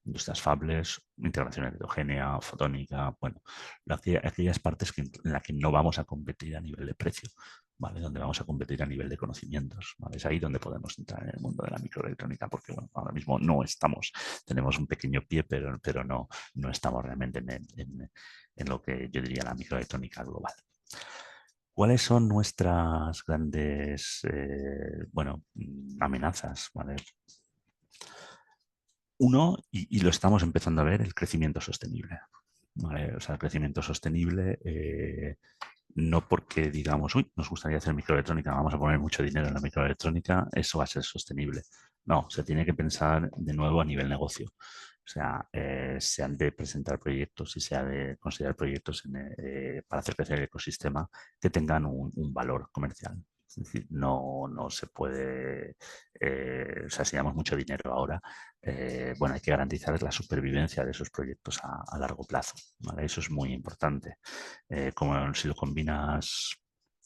Industrias fables, integración heterogénea, fotónica, bueno, aquellas partes en las que no vamos a competir a nivel de precio, ¿vale? Donde vamos a competir a nivel de conocimientos, ¿vale? Es ahí donde podemos entrar en el mundo de la microelectrónica, porque bueno, ahora mismo no estamos, tenemos un pequeño pie, pero no estamos realmente en lo que yo diría la microelectrónica global. ¿Cuáles son nuestras grandes amenazas? ¿Vale? Uno, y lo estamos empezando a ver, el crecimiento sostenible. ¿Vale? O sea, el crecimiento sostenible, no porque digamos, uy, nos gustaría hacer microelectrónica, vamos a poner mucho dinero en la microelectrónica, eso va a ser sostenible. No, se tiene que pensar de nuevo a nivel negocio. O sea, se han de presentar proyectos y se ha de considerar proyectos para hacer crecer el ecosistema que tengan un valor comercial. Es decir, no se puede, o sea, si damos mucho dinero ahora, bueno, hay que garantizar la supervivencia de esos proyectos a largo plazo, ¿vale? Eso es muy importante. Como si lo combinas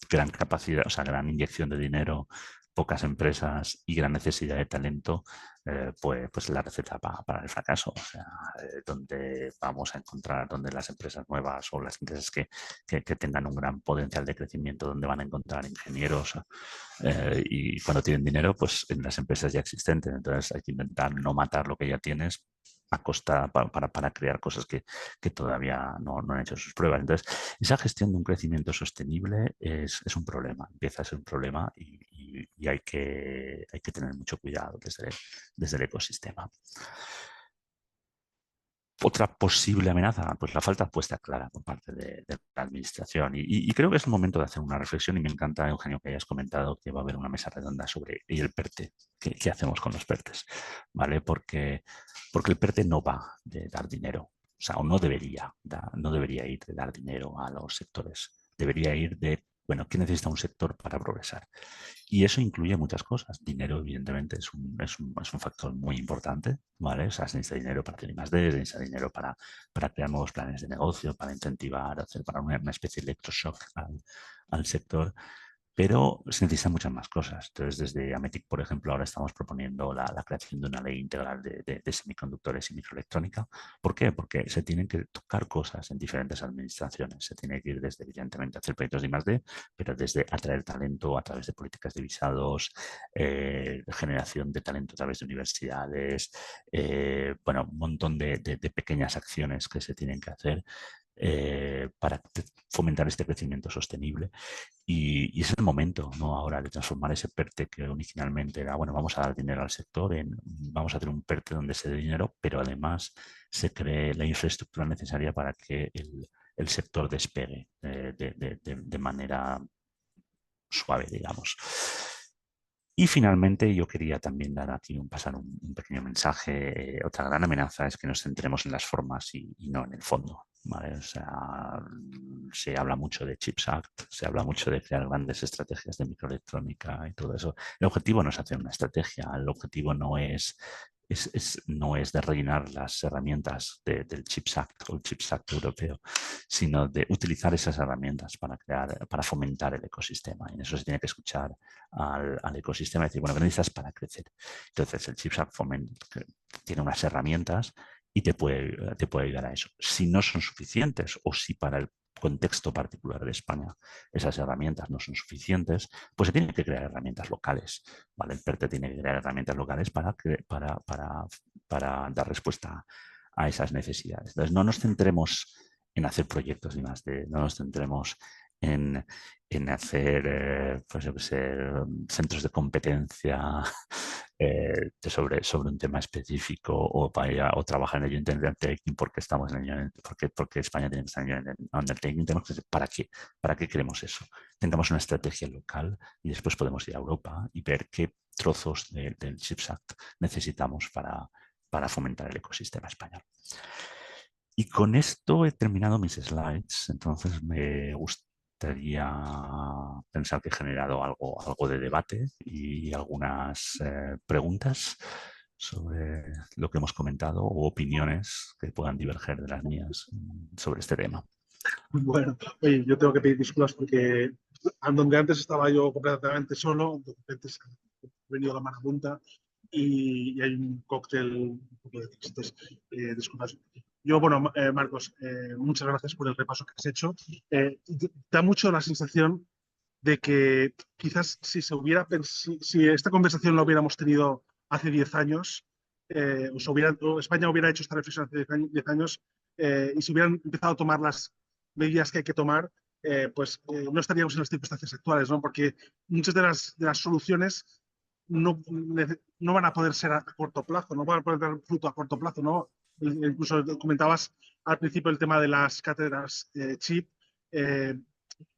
gran capacidad, o sea, gran inyección de dinero, pocas empresas y gran necesidad de talento, pues la receta para el fracaso. O sea, donde vamos a encontrar, donde las empresas nuevas o las empresas que tengan un gran potencial de crecimiento, donde van a encontrar ingenieros y cuando tienen dinero, pues en las empresas ya existentes. Entonces hay que intentar no matar lo que ya tienes a costa para crear cosas que todavía no han hecho sus pruebas. Entonces, esa gestión de un crecimiento sostenible es un problema, empieza a ser un problema y hay que tener mucho cuidado desde el ecosistema. Otra posible amenaza, pues la falta de apuesta clara por parte de la administración. Y creo que es el momento de hacer una reflexión y me encanta, Eugenio, que hayas comentado que va a haber una mesa redonda sobre el PERTE. ¿Qué hacemos con los PERTES? ¿Vale? Porque el PERTE no va de dar dinero, o sea, o no debería ir de dar dinero a los sectores. Debería ir de, bueno, ¿qué necesita un sector para progresar? Y eso incluye muchas cosas. Dinero, evidentemente, es un factor muy importante, ¿vale? O sea, se necesita dinero para hacer I+D, se necesita dinero para crear nuevos planes de negocio, para incentivar, para una especie de electroshock al sector, pero se necesitan muchas más cosas. Entonces, desde Ametic, por ejemplo, ahora estamos proponiendo la creación de una ley integral de semiconductores y microelectrónica. ¿Por qué? Porque se tienen que tocar cosas en diferentes administraciones. Se tiene que ir desde, evidentemente, hacer proyectos de I+D, pero desde atraer talento a través de políticas de visados, generación de talento a través de universidades, bueno, un montón de pequeñas acciones que se tienen que hacer para fomentar este crecimiento sostenible. Y es el momento, ¿no? Ahora de transformar ese PERTE que originalmente era, bueno, vamos a dar dinero al sector, vamos a hacer un PERTE donde se dé dinero, pero además se cree la infraestructura necesaria para que el sector despegue de manera suave, digamos. Y finalmente yo quería también dar aquí pasar un pequeño mensaje. Otra gran amenaza es que nos centremos en las formas y no en el fondo. ¿Vale? O sea, se habla mucho de Chips Act, se habla mucho de crear grandes estrategias de microelectrónica y todo eso. El objetivo no es hacer una estrategia, el objetivo no es de rellenar las herramientas del Chips Act o el Chips Act europeo, sino de utilizar esas herramientas para fomentar el ecosistema. Y en eso se tiene que escuchar al ecosistema y decir, bueno, ¿qué necesitas para crecer? Entonces, el Chips Act tiene unas herramientas y te puede ayudar a eso. Si no son suficientes o si para el contexto particular de España esas herramientas no son suficientes, pues se tienen que crear herramientas locales. ¿Vale? El PERTE tiene que crear herramientas locales para dar respuesta a esas necesidades. Entonces, no nos centremos en hacer proyectos y más, no nos centremos en hacer pues, yo qué sé, centros de competencia sobre un tema específico o, o trabajar en el Youth Undertaking porque estamos en el porque España tiene que estar en el Youth Undertaking. Tenemos que decir, ¿para qué queremos eso? Tengamos una estrategia local y después podemos ir a Europa y ver qué trozos del CHIPS Act necesitamos para fomentar el ecosistema español. Y con esto he terminado mis slides, entonces me gustaría pensar que he generado algo de debate y algunas preguntas sobre lo que hemos comentado o opiniones que puedan diverger de las mías sobre este tema. Bueno, oye, yo tengo que pedir disculpas porque donde antes estaba yo completamente solo, de repente se ha venido la marabunta y hay un cóctel un poco de tristes. Disculpas. Yo, bueno, Marcos, muchas gracias por el repaso que has hecho. Da mucho la sensación de que quizás si esta conversación la hubiéramos tenido hace 10 años, o España hubiera hecho esta reflexión hace 10 años, y si hubieran empezado a tomar las medidas que hay que tomar, no estaríamos en las circunstancias actuales, ¿no? Porque muchas de las soluciones no van a poder ser a corto plazo, no van a poder dar fruto a corto plazo, ¿no? Incluso comentabas al principio el tema de las cátedras chip. Eh,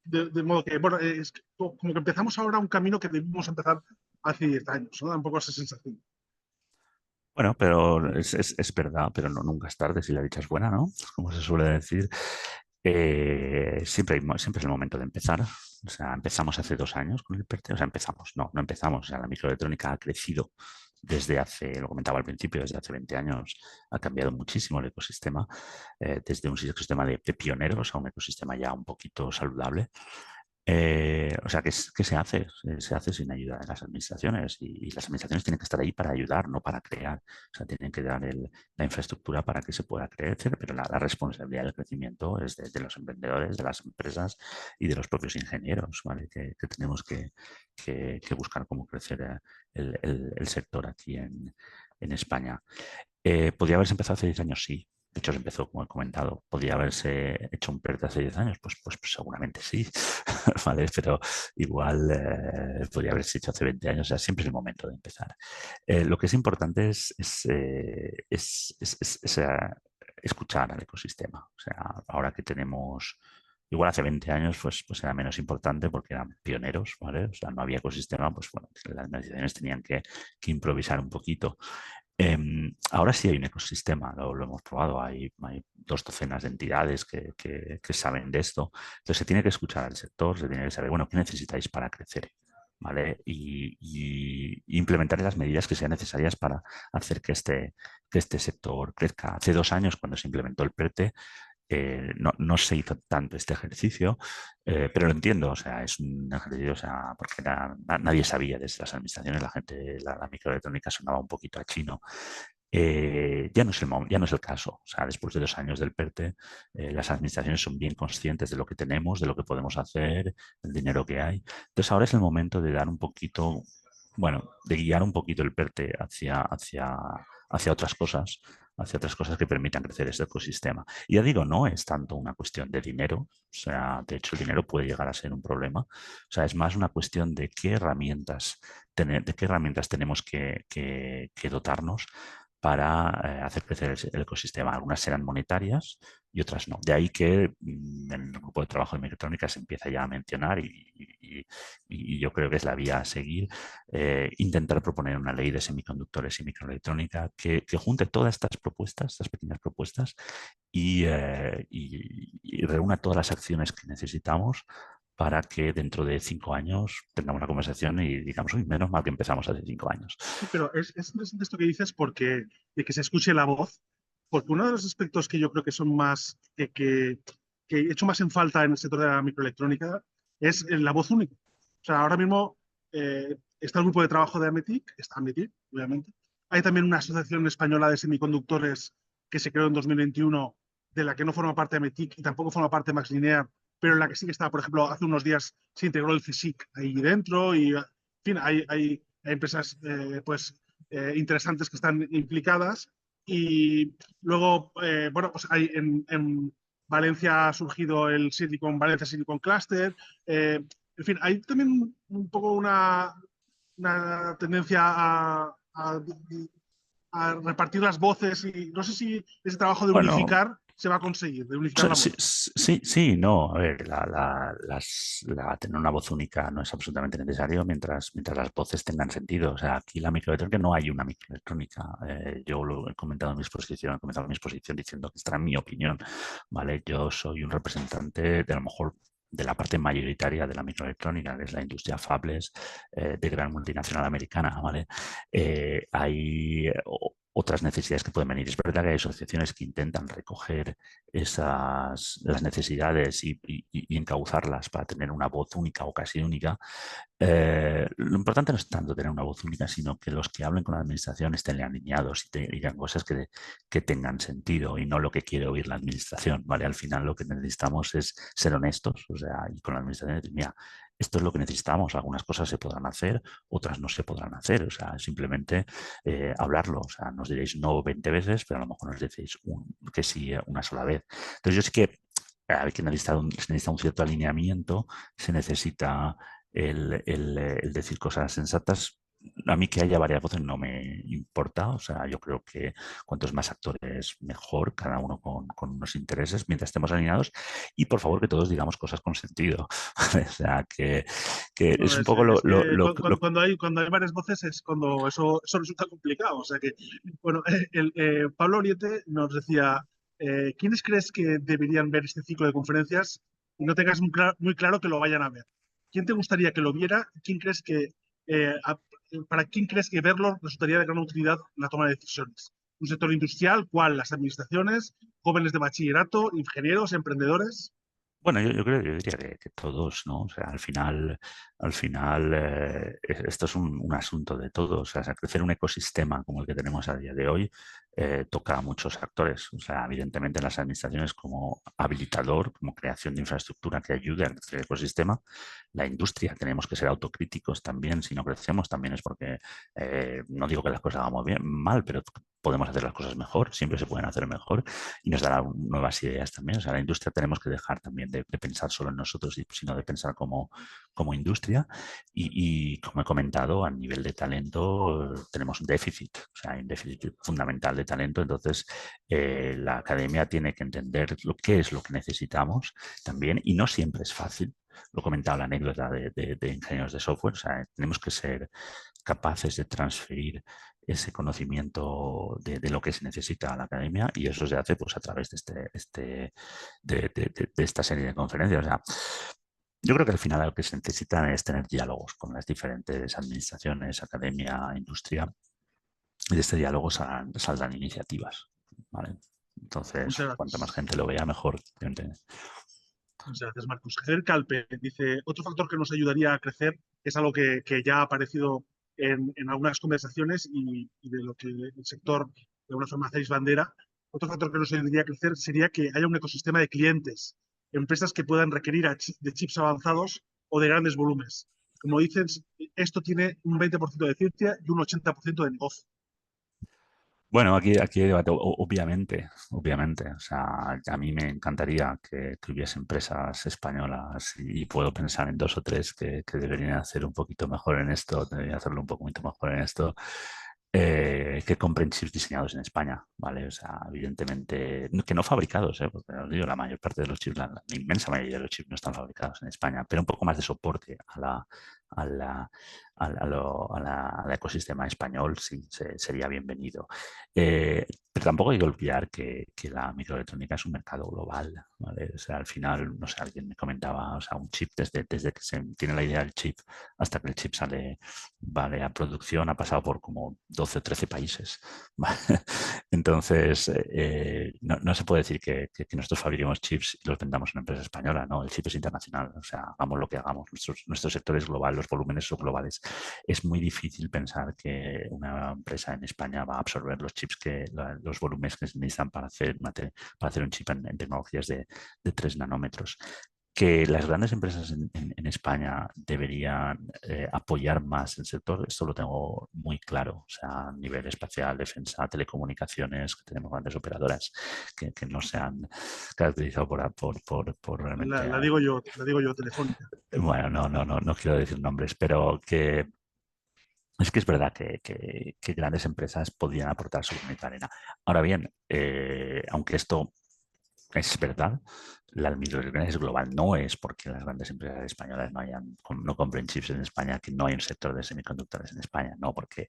de modo que, bueno, es como que empezamos ahora un camino que debimos empezar hace 10 años, ¿no? Tampoco esa sensación. Bueno, pero es verdad, pero no, nunca es tarde si la dicha es buena, ¿no? Como se suele decir. Siempre es el momento de empezar. O sea, empezamos hace 2 años con el PERTE. O sea, no empezamos. O sea, la microelectrónica ha crecido desde hace, lo comentaba al principio, desde hace 20 años. Ha cambiado muchísimo el ecosistema, desde un ecosistema de pioneros a un ecosistema ya un poquito saludable. O sea, ¿qué se hace? Se hace sin ayuda de las administraciones y las administraciones tienen que estar ahí para ayudar, no para crear. O sea, tienen que dar la infraestructura para que se pueda crecer, pero la responsabilidad del crecimiento es de los emprendedores, de las empresas y de los propios ingenieros, ¿vale? Que tenemos que buscar cómo crecer el sector aquí en España. ¿Podría haberse empezado hace 10 años? Sí. De hecho, se empezó, como he comentado. ¿Podría haberse hecho un PERTE hace 10 años? Pues seguramente sí, ¿vale? Pero igual podría haberse hecho hace 20 años. O sea, siempre es el momento de empezar. Lo que es importante es escuchar al ecosistema. O sea, ahora que tenemos... Igual hace 20 años pues era menos importante porque eran pioneros, ¿vale? O sea, no había ecosistema, pues bueno, las organizaciones tenían que improvisar un poquito. Ahora sí hay un ecosistema, lo hemos probado, hay 2 docenas de entidades que saben de esto. Entonces se tiene que escuchar al sector, se tiene que saber, bueno, ¿qué necesitáis para crecer? ¿Vale? Y implementar las medidas que sean necesarias para hacer que este sector crezca. Hace 2 años, cuando se implementó el PERTE, no se hizo tanto este ejercicio, pero lo entiendo, o sea, es un ejercicio, o sea, porque nadie sabía desde las administraciones, la gente, la microelectrónica sonaba un poquito a chino. Ya no es el caso. O sea, después de 2 años del PERTE, las administraciones son bien conscientes de lo que tenemos, de lo que podemos hacer, del dinero que hay. Entonces ahora es el momento de dar un poquito, bueno, de guiar un poquito el PERTE hacia hacia otras cosas que permitan crecer este ecosistema. Y ya digo, no es tanto una cuestión de dinero, o sea, de hecho el dinero puede llegar a ser un problema. O sea, es más una cuestión de de qué herramientas tenemos que dotarnos para hacer crecer el ecosistema. Algunas serán monetarias y otras no. De ahí que en el grupo de trabajo de microelectrónica se empieza ya a mencionar y yo creo que es la vía a seguir, intentar proponer una ley de semiconductores y microelectrónica que junte todas estas propuestas, estas pequeñas propuestas y reúna todas las acciones que necesitamos para que dentro de 5 años tengamos una conversación y digamos, uy, menos mal que empezamos hace 5 años. Sí, pero es interesante esto que dices porque de que se escuche la voz, porque uno de los aspectos que yo creo que son más, que he hecho más en falta en el sector de la microelectrónica es la voz única. O sea, ahora mismo está el grupo de trabajo de AMETIC, está AMETIC, obviamente. Hay también una asociación española de semiconductores que se creó en 2021, de la que no forma parte AMETIC y tampoco forma parte Max Linear, pero en la que sí que está, por ejemplo, hace unos días se integró el CSIC ahí dentro y, en fin, hay empresas interesantes que están implicadas. Y luego, bueno, pues hay Valencia ha surgido el Valencia Silicon Cluster. En fin, hay también un poco una tendencia a repartir las voces y no sé si ese trabajo de Bueno, unificar se va a conseguir, de unificar la sí, voz. sí, sí, no. A ver, tener una voz única no es absolutamente necesario mientras las voces tengan sentido. O sea, aquí la microelectrónica no hay una microelectrónica. Yo lo he comentado en mi exposición, he comenzado mi exposición diciendo que esta es mi opinión, ¿vale? Yo soy un representante de a lo mejor de la parte mayoritaria de la microelectrónica, que es la industria fabless de gran multinacional americana, ¿vale? Hay otras necesidades que pueden venir. Es verdad que hay asociaciones que intentan recoger las necesidades y encauzarlas para tener una voz única o casi única. Lo importante no es tanto tener una voz única, sino que los que hablen con la administración estén alineados y digan cosas que tengan sentido y no lo que quiere oír la administración, ¿vale? Al final lo que necesitamos es ser honestos, o sea, y con la administración decir, mira, esto es lo que necesitamos, algunas cosas se podrán hacer, otras no se podrán hacer, o sea, simplemente hablarlo, o sea, nos diréis no 20 veces, pero a lo mejor nos decís que sí una sola vez. Entonces yo sí que hay que se necesita un cierto alineamiento, se necesita el decir cosas sensatas. A mí que haya varias voces no me importa, o sea, yo creo que cuantos más actores mejor, cada uno con unos intereses, mientras estemos alineados y por favor que todos digamos cosas con sentido. O sea, que No, es un poco es que cuando hay varias voces es cuando eso resulta complicado. O sea que, bueno, Pablo Oriente nos decía, ¿quiénes crees que deberían ver este ciclo de conferencias y no tengas muy claro que lo vayan a ver? ¿Quién te gustaría que lo viera? ¿Quién crees eh, a- ¿Para quién crees que verlo resultaría de gran utilidad en la toma de decisiones? ¿Un sector industrial? ¿Cuál? ¿Las administraciones? ¿Jóvenes de bachillerato? ¿Ingenieros? ¿Emprendedores? Bueno, yo diría que todos, ¿no? O sea, al final esto es un asunto de todos. O sea, crecer un ecosistema como el que tenemos a día de hoy toca a muchos actores. O sea, evidentemente las administraciones como habilitador, como creación de infraestructura que ayude a crecer el ecosistema. La industria, tenemos que ser autocríticos también. Si no crecemos, también es porque no digo que las cosas hagamos bien, mal, pero podemos hacer las cosas mejor, siempre se pueden hacer mejor y nos dará nuevas ideas también. O sea, la industria tenemos que dejar también de pensar solo en nosotros, sino de pensar como industria. Como he comentado, a nivel de talento tenemos un déficit, o sea, hay un déficit fundamental de talento. Entonces, la academia tiene que entender qué es lo que necesitamos también y no siempre es fácil. Lo he comentado la anécdota de ingenieros de software. O sea, tenemos que ser capaces de transferir ese conocimiento de lo que se necesita a la academia y eso se hace pues a través de esta serie de conferencias. O sea, yo creo que al final lo que se necesita es tener diálogos con las diferentes administraciones, academia, industria y de este diálogo saldrán iniciativas, ¿vale? Entonces, Muchas cuanta más gracias. gente lo vea, mejor. Muchas gracias, Marcos. Javier Calpe dice, otro factor que nos ayudaría a crecer es algo que ya ha aparecido en algunas conversaciones y de lo que el sector de alguna forma hacéis bandera. Otro factor que nos ayudaría a crecer sería que haya un ecosistema de clientes, empresas que puedan requerir de chips avanzados o de grandes volúmenes. Como dices, esto tiene un 20% de ciencia y un 80% de negocio. Bueno, aquí hay debate, obviamente. O sea, a mí me encantaría que hubiese empresas españolas y puedo pensar en dos o tres que deberían hacer un poquito mejor en esto, deberían hacerlo un poquito mejor en esto, que compren chips diseñados en España, ¿vale? O sea, evidentemente, que no fabricados, ¿eh? Porque os digo, la mayor parte de los chips, la inmensa mayoría de los chips no están fabricados en España, pero un poco más de soporte a la, al ecosistema español, sí, sería bienvenido. Pero tampoco hay que olvidar que la microelectrónica es un mercado global, ¿vale? O sea, al final, no sé, alguien me comentaba, o sea, un chip desde que se tiene la idea del chip hasta que el chip sale, vale, a producción ha pasado por como 12 o 13 países. ¿Vale? Entonces, no se puede decir que nosotros fabriquemos chips y los vendamos a una empresa española, ¿no? El chip es internacional, o sea, hagamos lo que hagamos, nuestro sector es global, los volúmenes son globales. Es muy difícil pensar que una empresa en España va a absorber los chips los volúmenes que se necesitan para hacer un chip en tecnologías de 3 nanómetros. Que las grandes empresas en España deberían apoyar más el sector, esto lo tengo muy claro. O sea, a nivel espacial, defensa, telecomunicaciones, que tenemos grandes operadoras que no se han caracterizado por realmente... La digo yo, Telefónica. Bueno, no quiero decir nombres, pero que es que es verdad que grandes empresas podrían aportar su granito de arena. Ahora bien, aunque esto es verdad, la microelectrónica es global. No es porque las grandes empresas españolas no compren chips en España que no hay un sector de semiconductores en España. No, porque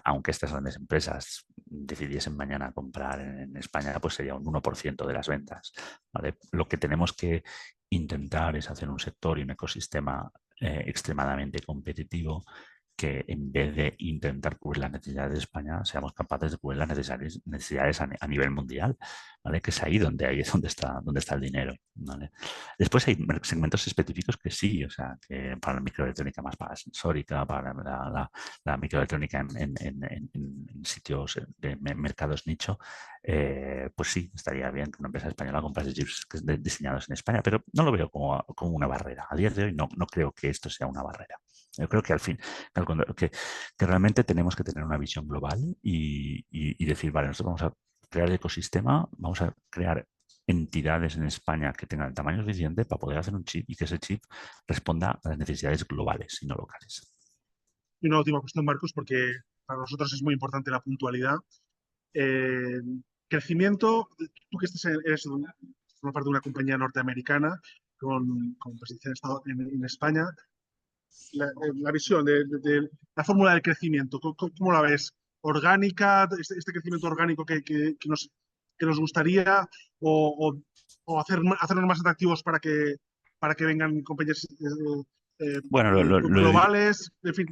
aunque estas grandes empresas decidiesen mañana comprar en España, pues sería un 1% de las ventas. ¿Vale? Lo que tenemos que intentar es hacer un sector y un ecosistema extremadamente competitivo, que en vez de intentar cubrir las necesidades de España, seamos capaces de cubrir las necesidades a nivel mundial, ¿vale? Que es ahí es donde está el dinero, ¿vale? Después hay segmentos específicos que sí, o sea, que para la microelectrónica más para la sensórica, para la microelectrónica en sitios de mercados nicho, pues sí, estaría bien que una empresa española comprase chips diseñados en España, pero no lo veo como una barrera. A día de hoy no creo que esto sea una barrera. Yo creo que al fin, que realmente tenemos que tener una visión global y decir, vale, nosotros vamos a crear el ecosistema, vamos a crear entidades en España que tengan el tamaño suficiente para poder hacer un chip y que ese chip responda a las necesidades globales y no locales. Y una última cuestión, Marcos, porque para nosotros es muy importante la puntualidad. Eh, Crecimiento, tú que formas parte de una compañía norteamericana con presencia en España, la visión de la fórmula del crecimiento, ¿cómo la ves? ¿Orgánica, este crecimiento orgánico que nos gustaría o hacernos más atractivos para que vengan compañías Bueno, globales? En fin,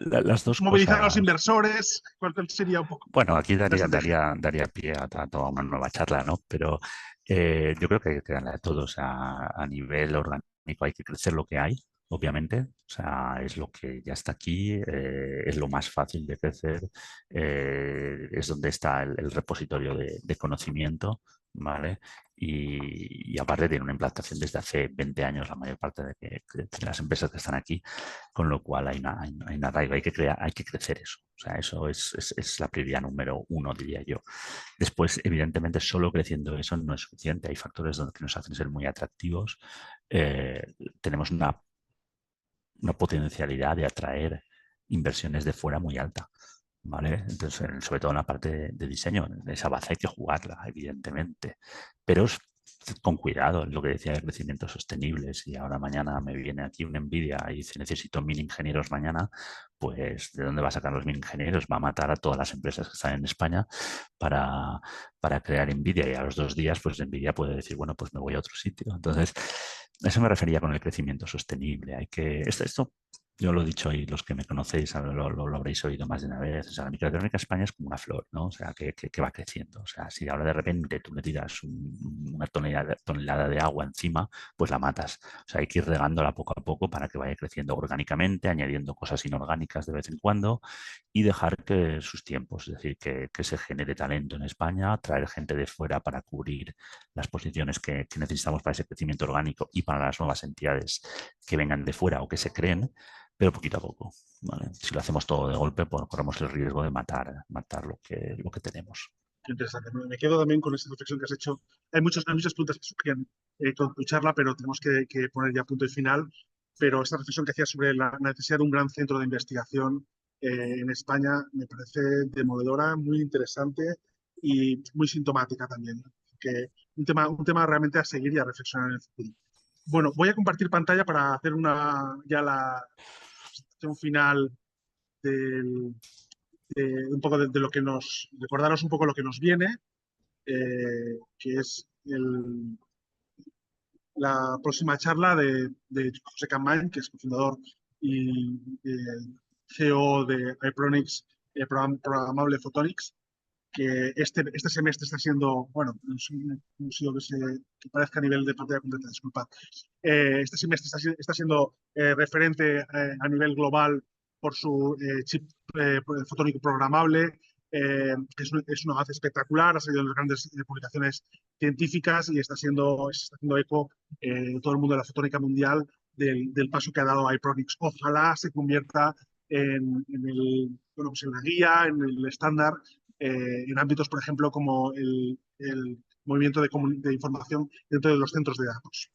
las dos movilizar a los cosas. inversores, ¿cuál sería un poco Bueno, aquí la estrategia? daría pie a toda una nueva charla, ¿no? Pero yo creo que hay que darle a todos a nivel orgánico. Hay que crecer lo que hay, obviamente. O sea, es lo que ya está aquí, es lo más fácil de crecer, es donde está el repositorio de conocimiento, ¿vale? Y aparte tiene una implantación desde hace 20 años la mayor parte de las empresas que están aquí, con lo cual hay una arraigo, hay que crecer eso. O sea, eso es la prioridad número uno, diría yo. Después, evidentemente, solo creciendo eso no es suficiente. Hay factores que nos hacen ser muy atractivos. Tenemos una potencialidad de atraer inversiones de fuera muy alta. ¿Vale? Entonces, sobre todo en la parte de diseño, esa baza hay que jugarla, evidentemente, pero con cuidado, es lo que decía de crecimiento sostenible. Si ahora mañana me viene aquí una Nvidia y dice necesito 1000 ingenieros mañana, pues ¿de dónde va a sacar los 1000 ingenieros? Va a matar a todas las empresas que están en España para, para crear Nvidia, y a los 2 días, pues Nvidia puede decir, bueno, pues me voy a otro sitio. Entonces, eso me refería con el crecimiento sostenible. Esto yo lo he dicho y los que me conocéis lo habréis oído más de una vez. O sea, la microelectrónica en España es como una flor, ¿no? O sea, que va creciendo. O sea, si ahora de repente tú le tiras una tonelada de agua encima, pues la matas. O sea, hay que ir regándola poco a poco para que vaya creciendo orgánicamente, añadiendo cosas inorgánicas de vez en cuando y dejar que sus tiempos, es decir, que se genere talento en España, traer gente de fuera para cubrir las posiciones que necesitamos para ese crecimiento orgánico y para las nuevas entidades que vengan de fuera o que se creen, pero poquito a poco, ¿vale? Si lo hacemos todo de golpe, pues corremos el riesgo de matar lo que tenemos. Qué interesante. Me quedo también con esa reflexión que has hecho. Hay muchas preguntas que surgían con tu charla, pero tenemos que poner ya punto y final. Pero esta reflexión que hacías sobre la necesidad de un gran centro de investigación en España me parece demoledora, muy interesante y muy sintomática también. Que un tema realmente a seguir y a reflexionar en el futuro. Bueno, voy a compartir pantalla para hacer ya la presentación final del, un poco de lo que recordaros un poco lo que nos viene, que es la próxima charla de José Campmany, que es cofundador y CEO de Hyperonics Programable Photonics, que este semestre está siendo, bueno, no sé que parezca a nivel de pantalla completa, disculpad. Este semestre está siendo referente a nivel global por su chip fotónico programable, que es un avance espectacular, ha salido en las grandes publicaciones científicas y se está haciendo eco en todo el mundo de la fotónica mundial del paso que ha dado iPronix. Ojalá se convierta pues en la guía, en el estándar, en ámbitos, por ejemplo, como el movimiento de información dentro de los centros de datos.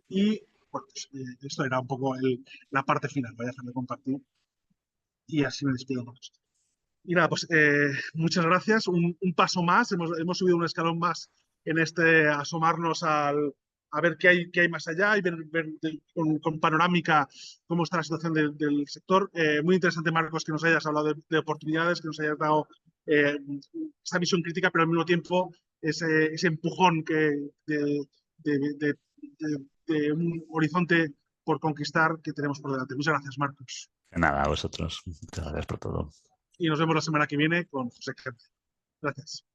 Y bueno, pues, esto era un poco la parte final. Voy a dejar de compartir y así me despido más. Y nada, pues muchas gracias. Un paso más, hemos subido un escalón más en asomarnos a ver qué hay más allá y ver con panorámica cómo está la situación del sector. Muy interesante, Marcos, que nos hayas hablado de oportunidades, que nos hayas dado esa visión crítica, pero al mismo tiempo ese empujón de, de- de un horizonte por conquistar que tenemos por delante. Muchas gracias, Marcos. Nada, a vosotros. Muchas gracias por todo. Y nos vemos la semana que viene con José Gente. Gracias.